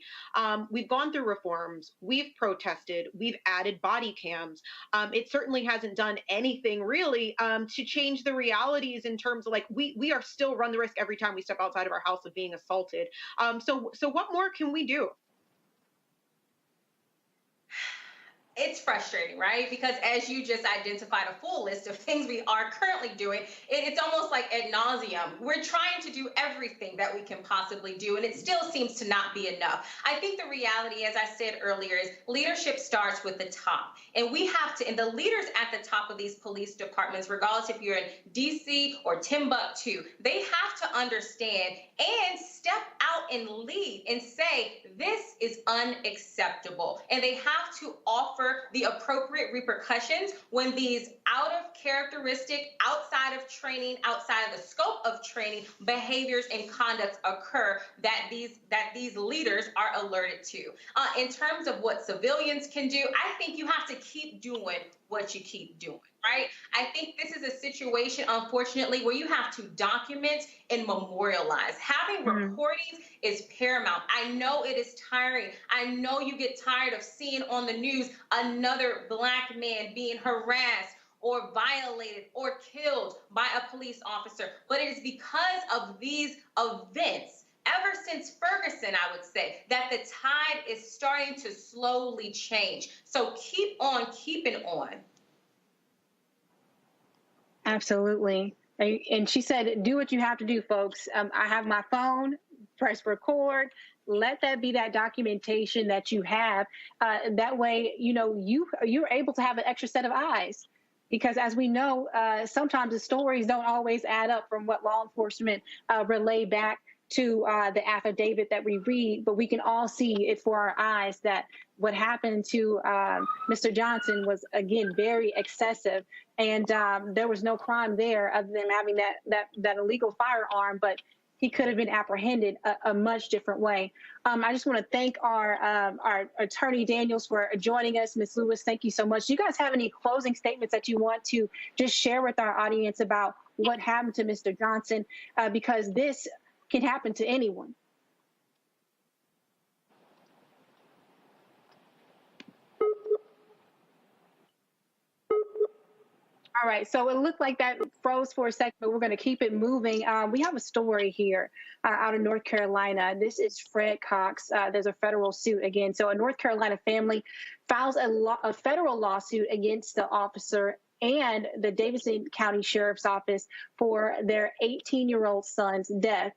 We've gone through reforms, we've protested, we've added body cams. It certainly hasn't done anything really to change the realities in terms of, like, we are still run the risk every time we step outside of our house of being assaulted. So what more can we do? it's frustrating, right? Because as you just identified a full list of things we are currently doing, it's almost like ad nauseum. We're trying to do everything that we can possibly do, and it still seems to not be enough. I think the reality, as I said earlier, is leadership starts with the top. And we have to, and the leaders at the top of these police departments, regardless if you're in DC or Timbuktu, they have to understand and step out and lead and say, this is unacceptable. And they have to offer the appropriate repercussions when these out of characteristic, outside of training, outside of the scope of training, behaviors and conducts occur that these leaders are alerted to. In terms of what civilians can do, I think you have to keep doing what you keep doing, right? I think this is a situation, unfortunately, where you have to document and memorialize. Having recordings is paramount. I know it is tiring. I know you get tired of seeing on the news another Black man being harassed or violated or killed by a police officer, but it is because of these events, ever since Ferguson, I would say, that the tide is starting to slowly change. So keep on keeping on. Absolutely. And she said, do what you have to do, folks. I have my phone, press record. Let that be that documentation that you have. That way, you know, you're able to have an extra set of eyes. Because as we know, sometimes the stories don't always add up from what law enforcement relay back to the affidavit that we read, but we can all see it for our eyes that what happened to Mr. Johnson was, again, very excessive. And there was no crime there other than having that illegal firearm, but he could have been apprehended a much different way. I just want to thank our attorney Daniels for joining us. Ms. Lewis, thank you so much. Do you guys have any closing statements that you want to just share with our audience about what happened to Mr. Johnson? Because this can happen to anyone. All right, so it looked like that froze for a second, but we're going to keep it moving. We have a story here out of North Carolina. This is Fred Cox. There's a federal suit again. So a North Carolina family files a federal lawsuit against the officer and the Davidson County Sheriff's Office for their 18-year-old son's death.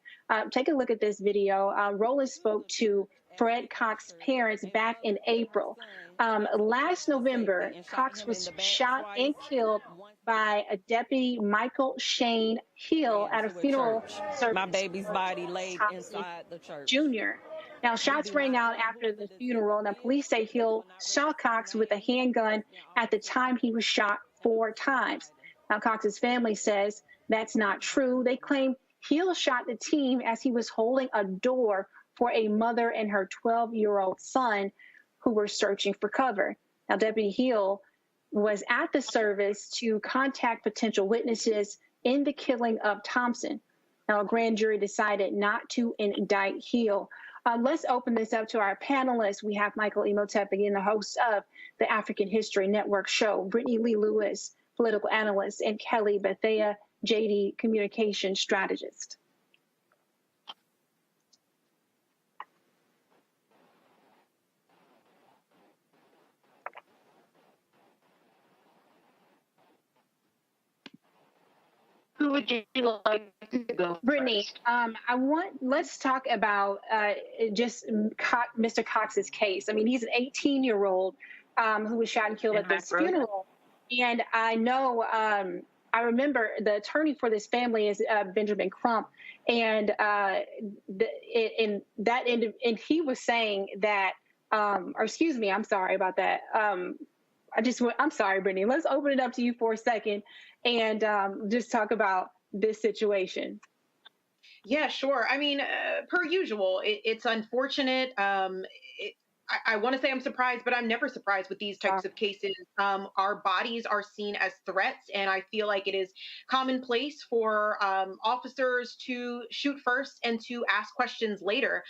Take a look at this video. Roland spoke to Fred Cox's parents back in April. Last November, Cox was shot and killed by a deputy, Michael Shane Hill, at a funeral service. My baby's body laid inside the church. Jr. Now, shots rang out after the funeral. Now, police say Hill shot Cox with a handgun at the time he was shot 4 times. Now, Cox's family says that's not true. They claim Hill shot the teen as he was holding a door for a mother and her 12-year-old son who were searching for cover. Now, Deputy Hill was at the service to contact potential witnesses in the killing of Thompson. Now, a grand jury decided not to indict Hill. Let's open this up to our panelists. We have Michael Imhotep, again, the host of the African History Network show, Brittany Lee Lewis, political analyst, and Kelly Bethea, JD, communication strategist. Who would you like to go? Brittany, let's talk about just Mr. Cox's case. I mean, he's an 18-year-old who was shot and killed at this funeral. And I know, I remember the attorney for this family is Benjamin Crump. And he was saying that, or excuse me, I'm sorry about that. I'm sorry, Brittany. Let's open it up to you for a second and just talk about this situation. Yeah, sure. I mean, per usual, it's unfortunate. I want to say I'm surprised, but I'm never surprised with these types of cases. Our bodies are seen as threats, and I feel like it is commonplace for officers to shoot first and to ask questions later.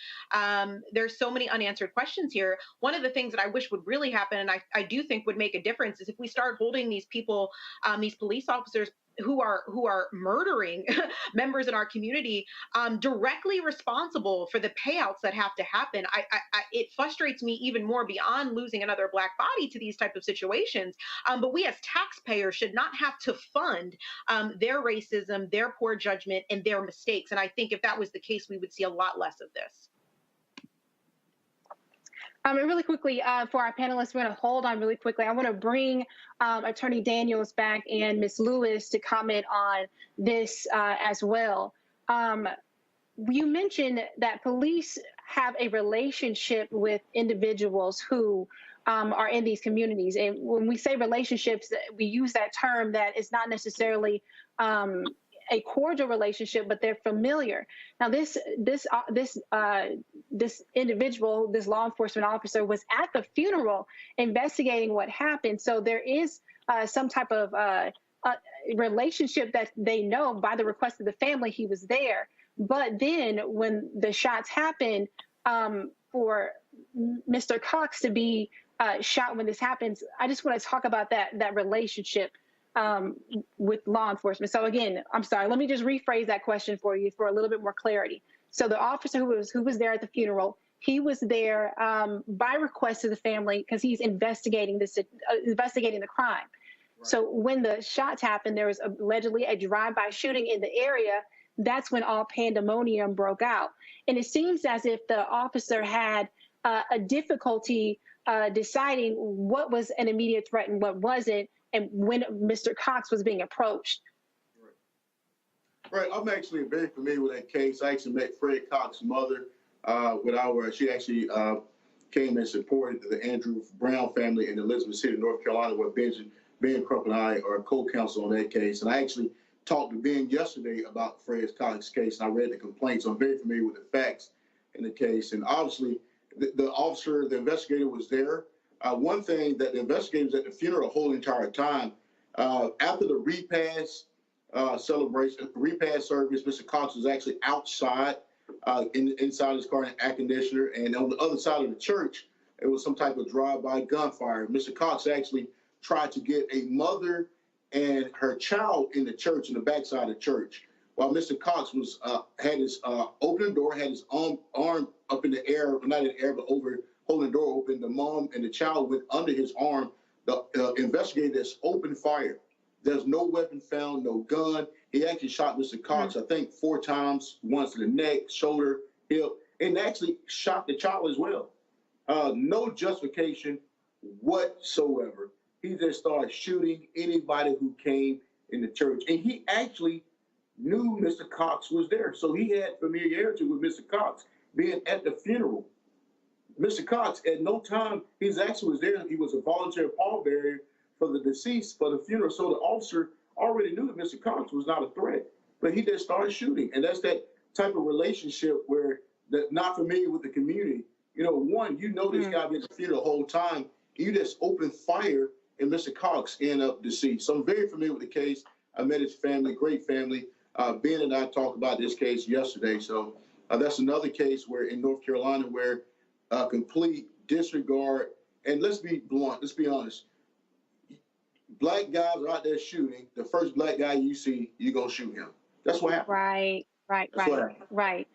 There's so many unanswered questions here. One of the things that I wish would really happen, and I do think would make a difference, is if we start holding these people, these police officers, who are murdering members in our community directly responsible for the payouts that have to happen. It frustrates me even more beyond losing another Black body to these type of situations. But we as taxpayers should not have to fund their racism, their poor judgment, and their mistakes. And I think if that was the case, we would see a lot less of this. And really quickly, for our panelists, we're going to hold on really quickly. I want to bring Attorney Daniels back and Ms. Lewis to comment on this as well. You mentioned that police have a relationship with individuals who are in these communities. And when we say relationships, we use that term that is not necessarily a cordial relationship, but they're familiar. Now, this individual, this law enforcement officer, was at the funeral investigating what happened. So there is some type of relationship that they know by the request of the family. He was there. But then when the shots happened, for Mr. Cox to be shot when this happens, I just want to talk about that relationship with law enforcement. So again, I'm sorry, let me just rephrase that question for you for a little bit more clarity. So the officer who was there at the funeral, he was there by request of the family because he's investigating the crime. Right. So when the shots happened, there was allegedly a drive-by shooting in the area. That's when all pandemonium broke out. And it seems as if the officer had a difficulty deciding what was an immediate threat and what wasn't, and when Mr. Cox was being approached. Right. I'm actually very familiar with that case. I actually met Fred Cox's mother she actually came and supported the Andrew Brown family in Elizabeth City, North Carolina, where Ben Crump and I are co-counsel on that case. And I actually talked to Ben yesterday about Fred Cox's case, and I read the complaints. So I'm very familiar with the facts in the case. And obviously, the investigator was there. One thing that the investigators at the funeral the whole entire time, after the repast service, Mr. Cox was actually outside, inside his car in air conditioner, and on the other side of the church, it was some type of drive-by gunfire. Mr. Cox actually tried to get a mother and her child in the church, in the backside of the church, while Mr. Cox was had his open door, had his arm up in the air, not in the air, but over, holding the door open. The mom and the child went under his arm. The investigators opened fire. There's no weapon found, no gun. He actually shot Mr. Cox, I think 4 times, once in the neck, shoulder, hip, and actually shot the child as well. No justification whatsoever. He just started shooting anybody who came in the church. And he actually knew Mr. Cox was there. So he had familiarity with Mr. Cox being at the funeral. Mr. Cox, at no time, he actually was there. He was a volunteer pallbearer for the deceased for the funeral. So the officer already knew that Mr. Cox was not a threat, but he just started shooting. And that's that type of relationship where they're not familiar with the community. You know, this guy been at the funeral the whole time. You just opened fire and Mr. Cox ended up deceased. So I'm very familiar with the case. I met his family, great family. Ben and I talked about this case yesterday. So that's another case where in North Carolina where complete disregard, and let's be blunt, let's be honest. Black guys are out there shooting. The first black guy you see, you're going to shoot him. That's what happened. Right.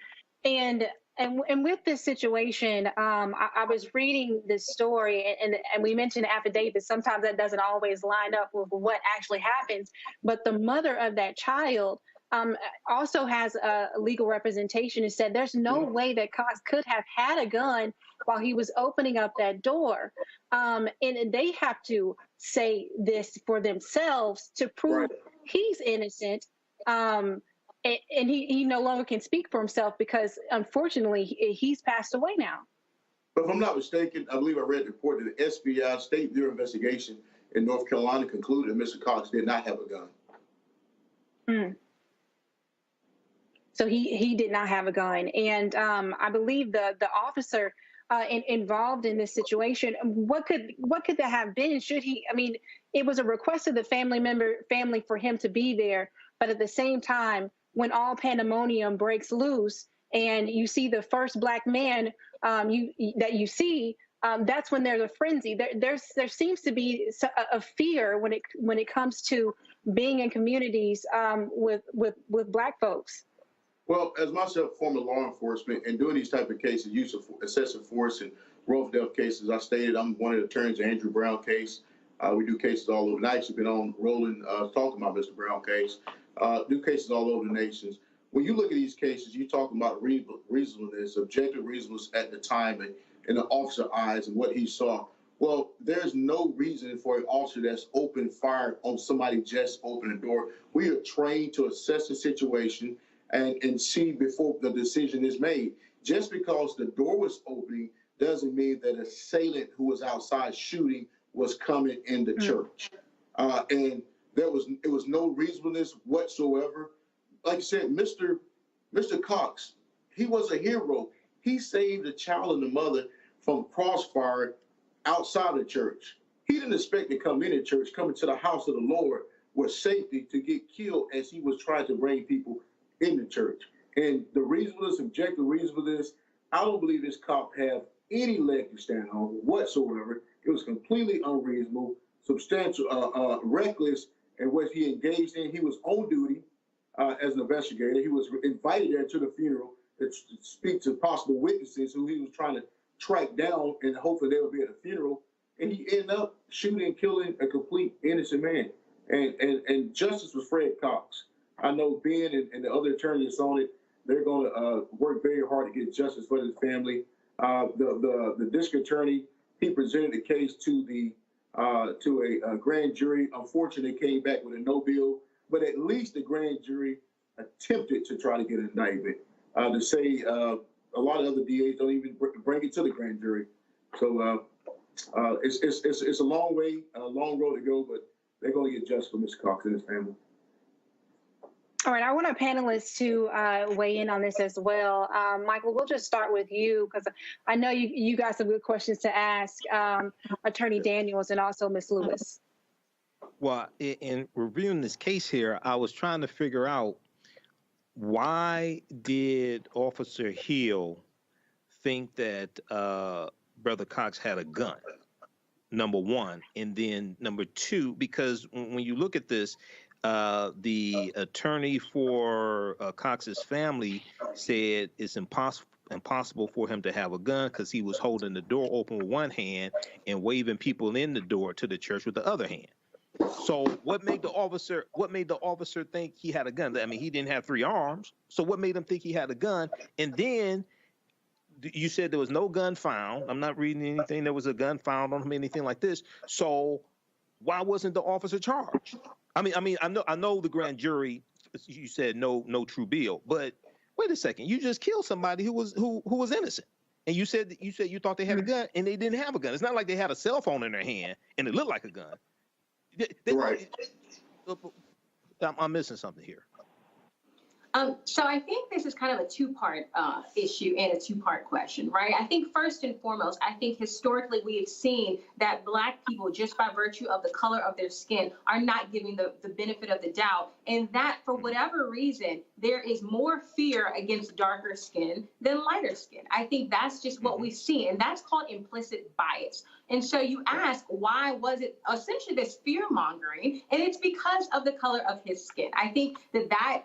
And with this situation, I was reading this story, and we mentioned affidavits. Sometimes that doesn't always line up with what actually happens. But the mother of that child also has a legal representation and said there's no way that Cox could have had a gun while he was opening up that door. And they have to say this for themselves to prove he's innocent. And he no longer can speak for himself because, unfortunately, he's passed away now. But if I'm not mistaken, I believe I read the report that the FBI State Bureau investigation in North Carolina concluded that Mr. Cox did not have a gun. So he did not have a gun. And I believe the officer involved in this situation, what could that have been? It was a request of the family for him to be there. But at the same time, when all pandemonium breaks loose and you see the first black man that you see that's when there's a frenzy. There seems to be a fear when it comes to being in communities with Black folks. Well, as myself, former law enforcement, and doing these type of cases, use of excessive force and wrongful death cases, I stated I'm one of the attorneys in the Andrew Brown case. We do cases all over. And I actually been on Roland talking about Mr. Brown case. Do cases all over the nations. When you look at these cases, you're talking about reasonableness, objective reasonableness at the time and in the officer's eyes and what he saw. Well, there's no reason for an officer that's open fire on somebody just opening the door. We are trained to assess the situation and see before the decision is made. Just because the door was opening doesn't mean that an assailant who was outside shooting was coming in the church. And it was no reasonableness whatsoever. Like I said, Mr. Cox, he was a hero. He saved a child and the mother from crossfire outside the church. He didn't expect to come in the church, come into the house of the Lord with safety to get killed as he was trying to bring people in the church. And the reasonableness, objective reasonableness, I don't believe this cop have any leg to stand on whatsoever. It was completely unreasonable, substantial, reckless in what he engaged in. He was on duty as an investigator. He was invited there to the funeral to speak to possible witnesses who he was trying to track down, and hopefully they would be at the funeral. And he ended up shooting and killing a complete innocent man. And justice was Fred Cox. I know Ben and the other attorneys on it, they're going to work very hard to get justice for his family. The district attorney, he presented the case to a grand jury. Unfortunately, it came back with a no bill, but at least the grand jury attempted to try to get an indictment. To say a lot of other DAs don't even bring it to the grand jury. So it's a long way, a long road to go, but they're going to get justice for Mr. Cox and his family. All right, I want our panelists to weigh in on this as well. Michael, we'll just start with you because I know you got some good questions to ask Attorney Daniels and also Ms. Lewis. Well, in reviewing this case here, I was trying to figure out why did Officer Hill think that Brother Cox had a gun, number one, and then number two, because when you look at this, the attorney for Cox's family said it's impossible for him to have a gun because he was holding the door open with one hand and waving people in the door to the church with the other hand. So what made the officer think he had a gun? I mean, he didn't have 3 arms. So what made him think he had a gun? And then you said there was no gun found. I'm not reading anything. There was a gun found on him, anything like this. So why wasn't the officer charged? I mean, I know the grand jury. You said no true bill, but wait a second. You just killed somebody who was innocent, and you said you thought they had a gun, and they didn't have a gun. It's not like they had a cell phone in their hand and it looked like a gun. Right. I'm missing something here. So I think this is kind of a two-part issue and a two-part question, right? I think first and foremost, I think historically we have seen that Black people, just by virtue of the color of their skin, are not giving the benefit of the doubt. And that, for whatever reason, there is more fear against darker skin than lighter skin. I think that's just what we see, and that's called implicit bias. And so you ask, why was it essentially this fear-mongering? And it's because of the color of his skin. I think that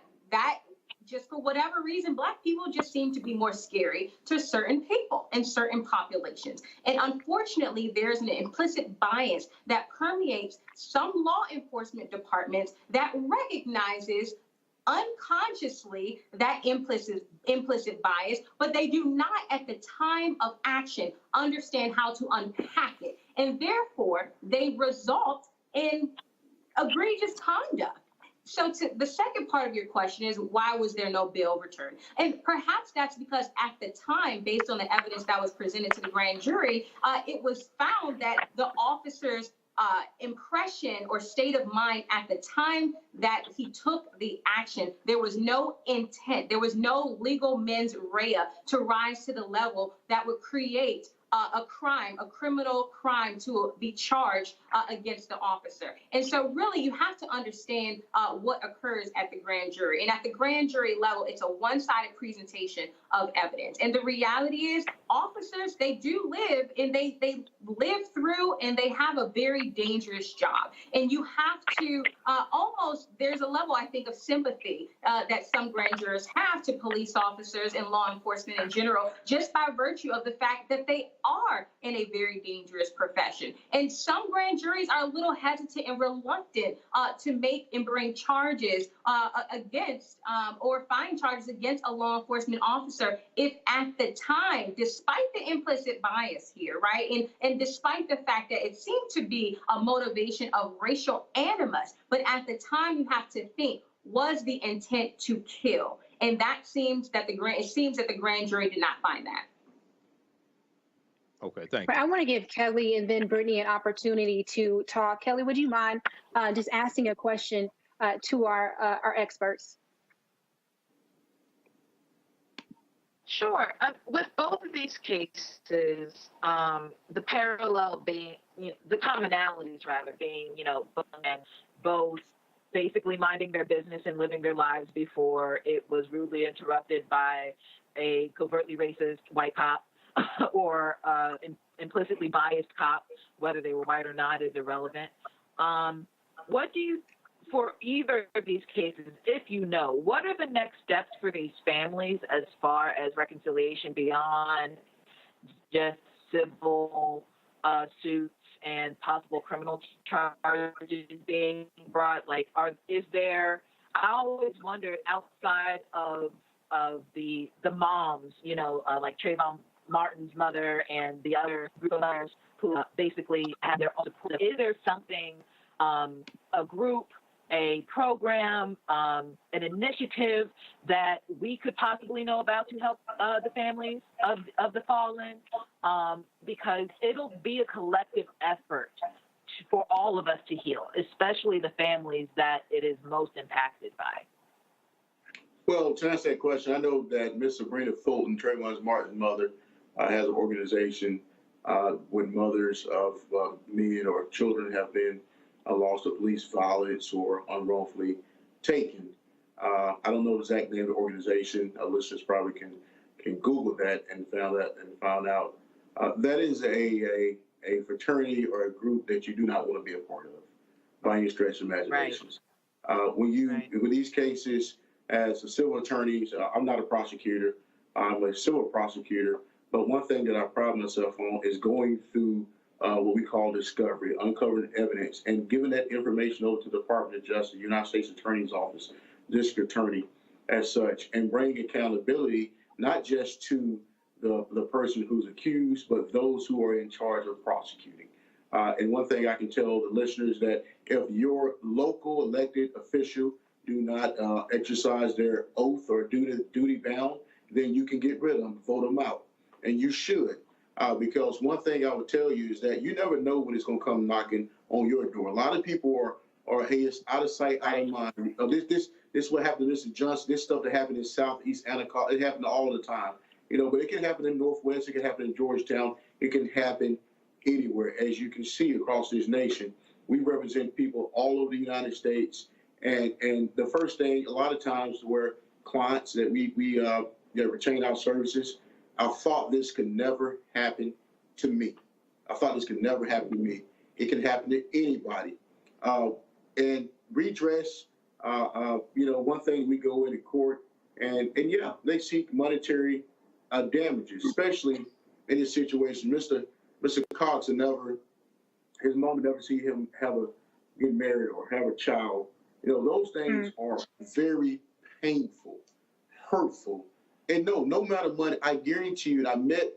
just for whatever reason, Black people just seem to be more scary to certain people and certain populations. And unfortunately, there's an implicit bias that permeates some law enforcement departments that recognizes unconsciously that implicit bias, but they do not at the time of action understand how to unpack it. And therefore, they result in egregious conduct. So to the second part of your question is, why was there no bill returned? And perhaps that's because at the time, based on the evidence that was presented to the grand jury, it was found that the officer's impression or state of mind at the time that he took the action, there was no intent, there was no legal mens rea to rise to the level that would create a crime, a criminal crime to be charged against the officer. And so really you have to understand what occurs at the grand jury. And at the grand jury level, it's a one-sided presentation of evidence. And the reality is officers, they do live and they live through and they have a very dangerous job. And you have to almost, there's a level, I think, of sympathy that some grand jurors have to police officers and law enforcement in general, just by virtue of the fact that they are in a very dangerous profession. And some grand juries are a little hesitant and reluctant to make and bring charges against or find charges against a law enforcement officer if at the time, despite the implicit bias here, right, and despite the fact that it seemed to be a motivation of racial animus, but at the time you have to think, was the intent to kill? And that seems that the grand jury did not find that. Okay, thank you. I want to give Kelly and then Brittany an opportunity to talk. Kelly, would you mind just asking a question to our experts? Sure. With both of these cases, the parallel being, the commonalities rather being, both basically minding their business and living their lives before it was rudely interrupted by a covertly racist white cop or implicitly biased cop, whether they were white or not is irrelevant. What do you, for either of these cases, if you know, what are the next steps for these families as far as reconciliation beyond just civil suits and possible criminal charges being brought? Like, is there, I always wondered outside of the moms, like Trayvon Martin's mother and the other group of mothers who basically have their own support. Is there something, a group, a program, an initiative that we could possibly know about to help the families of the fallen? Because it'll be a collective effort for all of us to heal, especially the families that it is most impacted by. Well, to answer that question, I know that Miss Sabrina Fulton, Trayvon Martin's mother, has an organization when mothers of men or children have been lost to police violence or unwrongfully taken. I don't know the exact name of the organization. Listeners probably can Google that and found out. That is a fraternity or a group that you do not want to be a part of by any stretch of imaginations. Right. With these cases, as a civil attorney, I'm not a prosecutor. I'm a civil prosecutor. But one thing that I pride myself on is going through what we call discovery, uncovering evidence, and giving that information over to the Department of Justice, United States Attorney's Office, District Attorney, as such, and bring accountability not just to the person who's accused, but those who are in charge of prosecuting. And one thing I can tell the listeners that if your local elected official do not exercise their oath or duty bound, then you can get rid of them, vote them out. And you should, because one thing I would tell you is that you never know when it's going to come knocking on your door. A lot of people are hey, it's out of sight, out of mind. This what happened to Mr. Johnson. This stuff that happened in Southeast Anaconda, it happened all the time. But it can happen in Northwest. It can happen in Georgetown. It can happen anywhere. As you can see across this nation, we represent people all over the United States. And the first thing, a lot of times, where clients that we retain our services, I thought this could never happen to me. I thought this could never happen to me. It can happen to anybody. And redress, one thing, we go into court and yeah, they seek monetary damages, especially in this situation. Mr. Cox his mom would never see him get married or have a child. Those things are very painful, hurtful. And no matter money, I guarantee you, and I met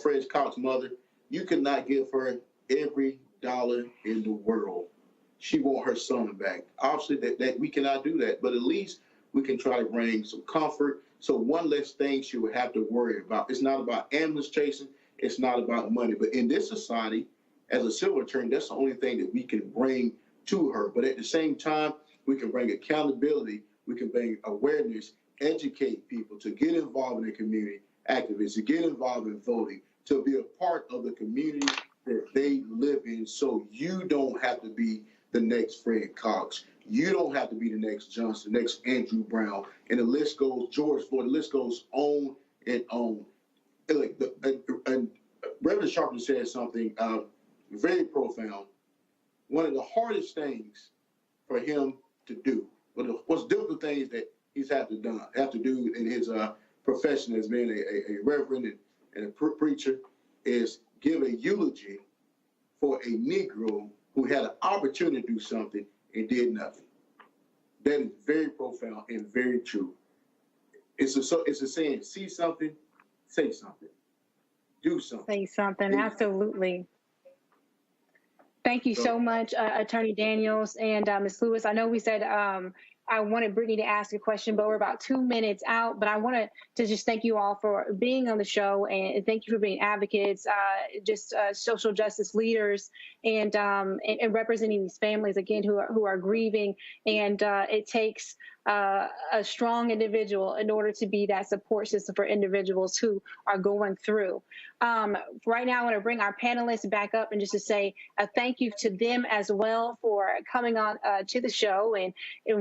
Fred Cox's mother, you cannot give her every dollar in the world. She want her son back. Obviously, that we cannot do that, but at least we can try to bring some comfort. So one less thing she would have to worry about. It's not about ambulance chasing. It's not about money. But in this society, as a civil attorney, that's the only thing that we can bring to her. But at the same time, we can bring accountability. We can bring awareness, educate people to get involved in the community activists, to get involved in voting, to be a part of the community that they live in, so you don't have to be the next Fred Cox. You don't have to be the next Johnson, the next Andrew Brown, and the list goes, George Floyd, the list goes on and on. And Reverend Sharpton said something very profound. One of the hardest things for him to do, one of the most difficult things that he's have to do in his profession as being a reverend and a preacher, is give a eulogy for a Negro who had an opportunity to do something and did nothing. That is very profound and very true. It's a saying: see something, say something, do something. Say something, absolutely. Thank you so much, Attorney Daniels and Ms. Lewis. I know we said I wanted Brittany to ask a question, but we're about 2 minutes out. But I wanted to just thank you all for being on the show, and thank you for being advocates, social justice leaders, and representing these families again who are grieving. And it takes a strong individual in order to be that support system for individuals who are going through. Right now, I want to bring our panelists back up and just to say a thank you to them as well for coming on to the show and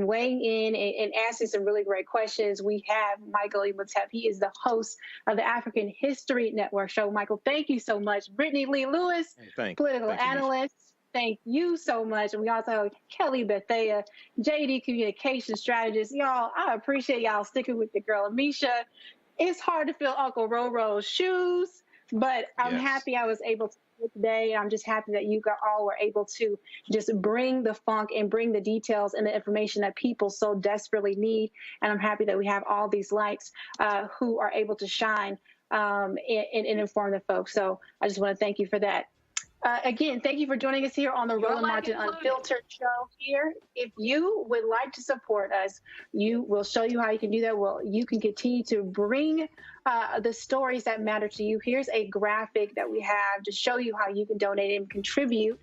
weighing in and asking some really great questions. We have Michael Imhotep. He is the host of the African History Network show. Michael, thank you so much. Brittany Lee Lewis, political analyst. Thank you so much. And we also have Kelly Bethea, JD Communication Strategist. Y'all, I appreciate y'all sticking with your girl, Amisha. It's hard to fill Uncle Roro's shoes, but I'm happy I was able to do it today. I'm just happy that you all were able to just bring the funk and bring the details and the information that people so desperately need. And I'm happy that we have all these lights who are able to shine and inform the folks. So I just want to thank you for that. Again, thank you for joining us here on the Roland Martin Unfiltered show here. If you would like to support us, we'll show you how you can do that. Well, you can continue to bring the stories that matter to you. Here's a graphic that we have to show you how you can donate and contribute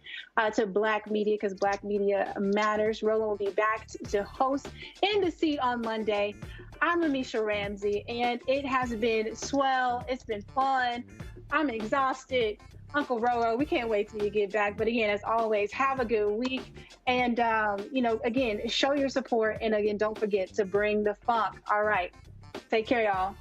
to Black media, because Black media matters. Roland will be back to host In the Seat on Monday. I'm Amisha Ramsey, and it has been swell. It's been fun. I'm exhausted. Uncle Roro, we can't wait till you get back. But again, as always, have a good week. And, again, show your support. And again, don't forget to bring the funk. All right. Take care, y'all.